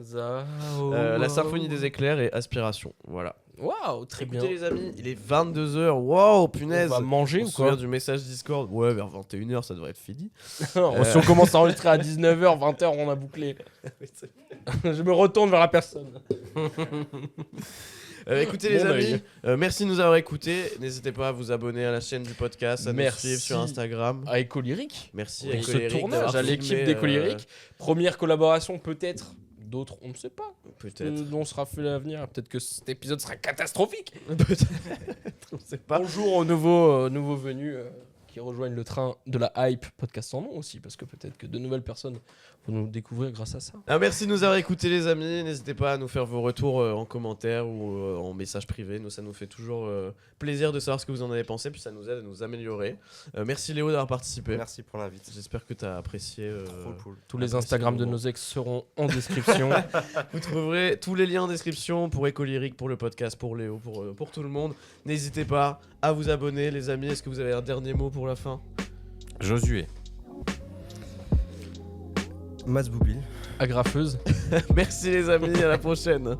La Symphonie des éclairs et Aspiration. Voilà. Waouh, très Écoutez bien. les amis, il est 22h. Waouh, punaise. On va manger On ou se souvient quoi du message Discord. Ouais, vers 21h ça devrait être fini. Si on commence à enregistrer à 19h, 20h, on a bouclé. Je me retourne vers la personne. Écoutez les Bon amis, merci de nous avoir écoutés. N'hésitez pas à vous abonner à la chaîne du podcast, à nous Merci. suivre sur Instagram. À Éco-Lyrique. Merci Pour à ce Éco-Lyrique tournage, d'avoir à filmé, l'équipe d'Éco-Lyrique. Première collaboration peut-être, d'autres on ne sait pas. Peut-être. Dont sera fait l'avenir. Peut-être que cet épisode sera catastrophique. Peut-être. On sait pas. Bonjour aux nouveaux venus qui rejoignent le train de la hype podcast sans nom aussi, parce que peut-être que de nouvelles personnes vont nous découvrir grâce à ça. Ah, merci de nous avoir écoutés les amis. N'hésitez pas à nous faire vos retours en commentaire ou en message privé. Nous, ça nous fait toujours plaisir de savoir ce que vous en avez pensé, puis ça nous aide à nous améliorer. Merci Léo d'avoir participé. Merci pour l'invite. J'espère que tu as apprécié. Trop cool. Tous les Appréciez Instagram le de moment. nos ex seront en description. Vous trouverez tous les liens en description pour Éco-Lyrique, pour le podcast, pour Léo, pour tout le monde. N'hésitez pas à vous abonner les amis. Est-ce que vous avez un dernier mot pour la fin? Josué. Mats Boublil. Agrafeuse. Merci les amis, à la prochaine.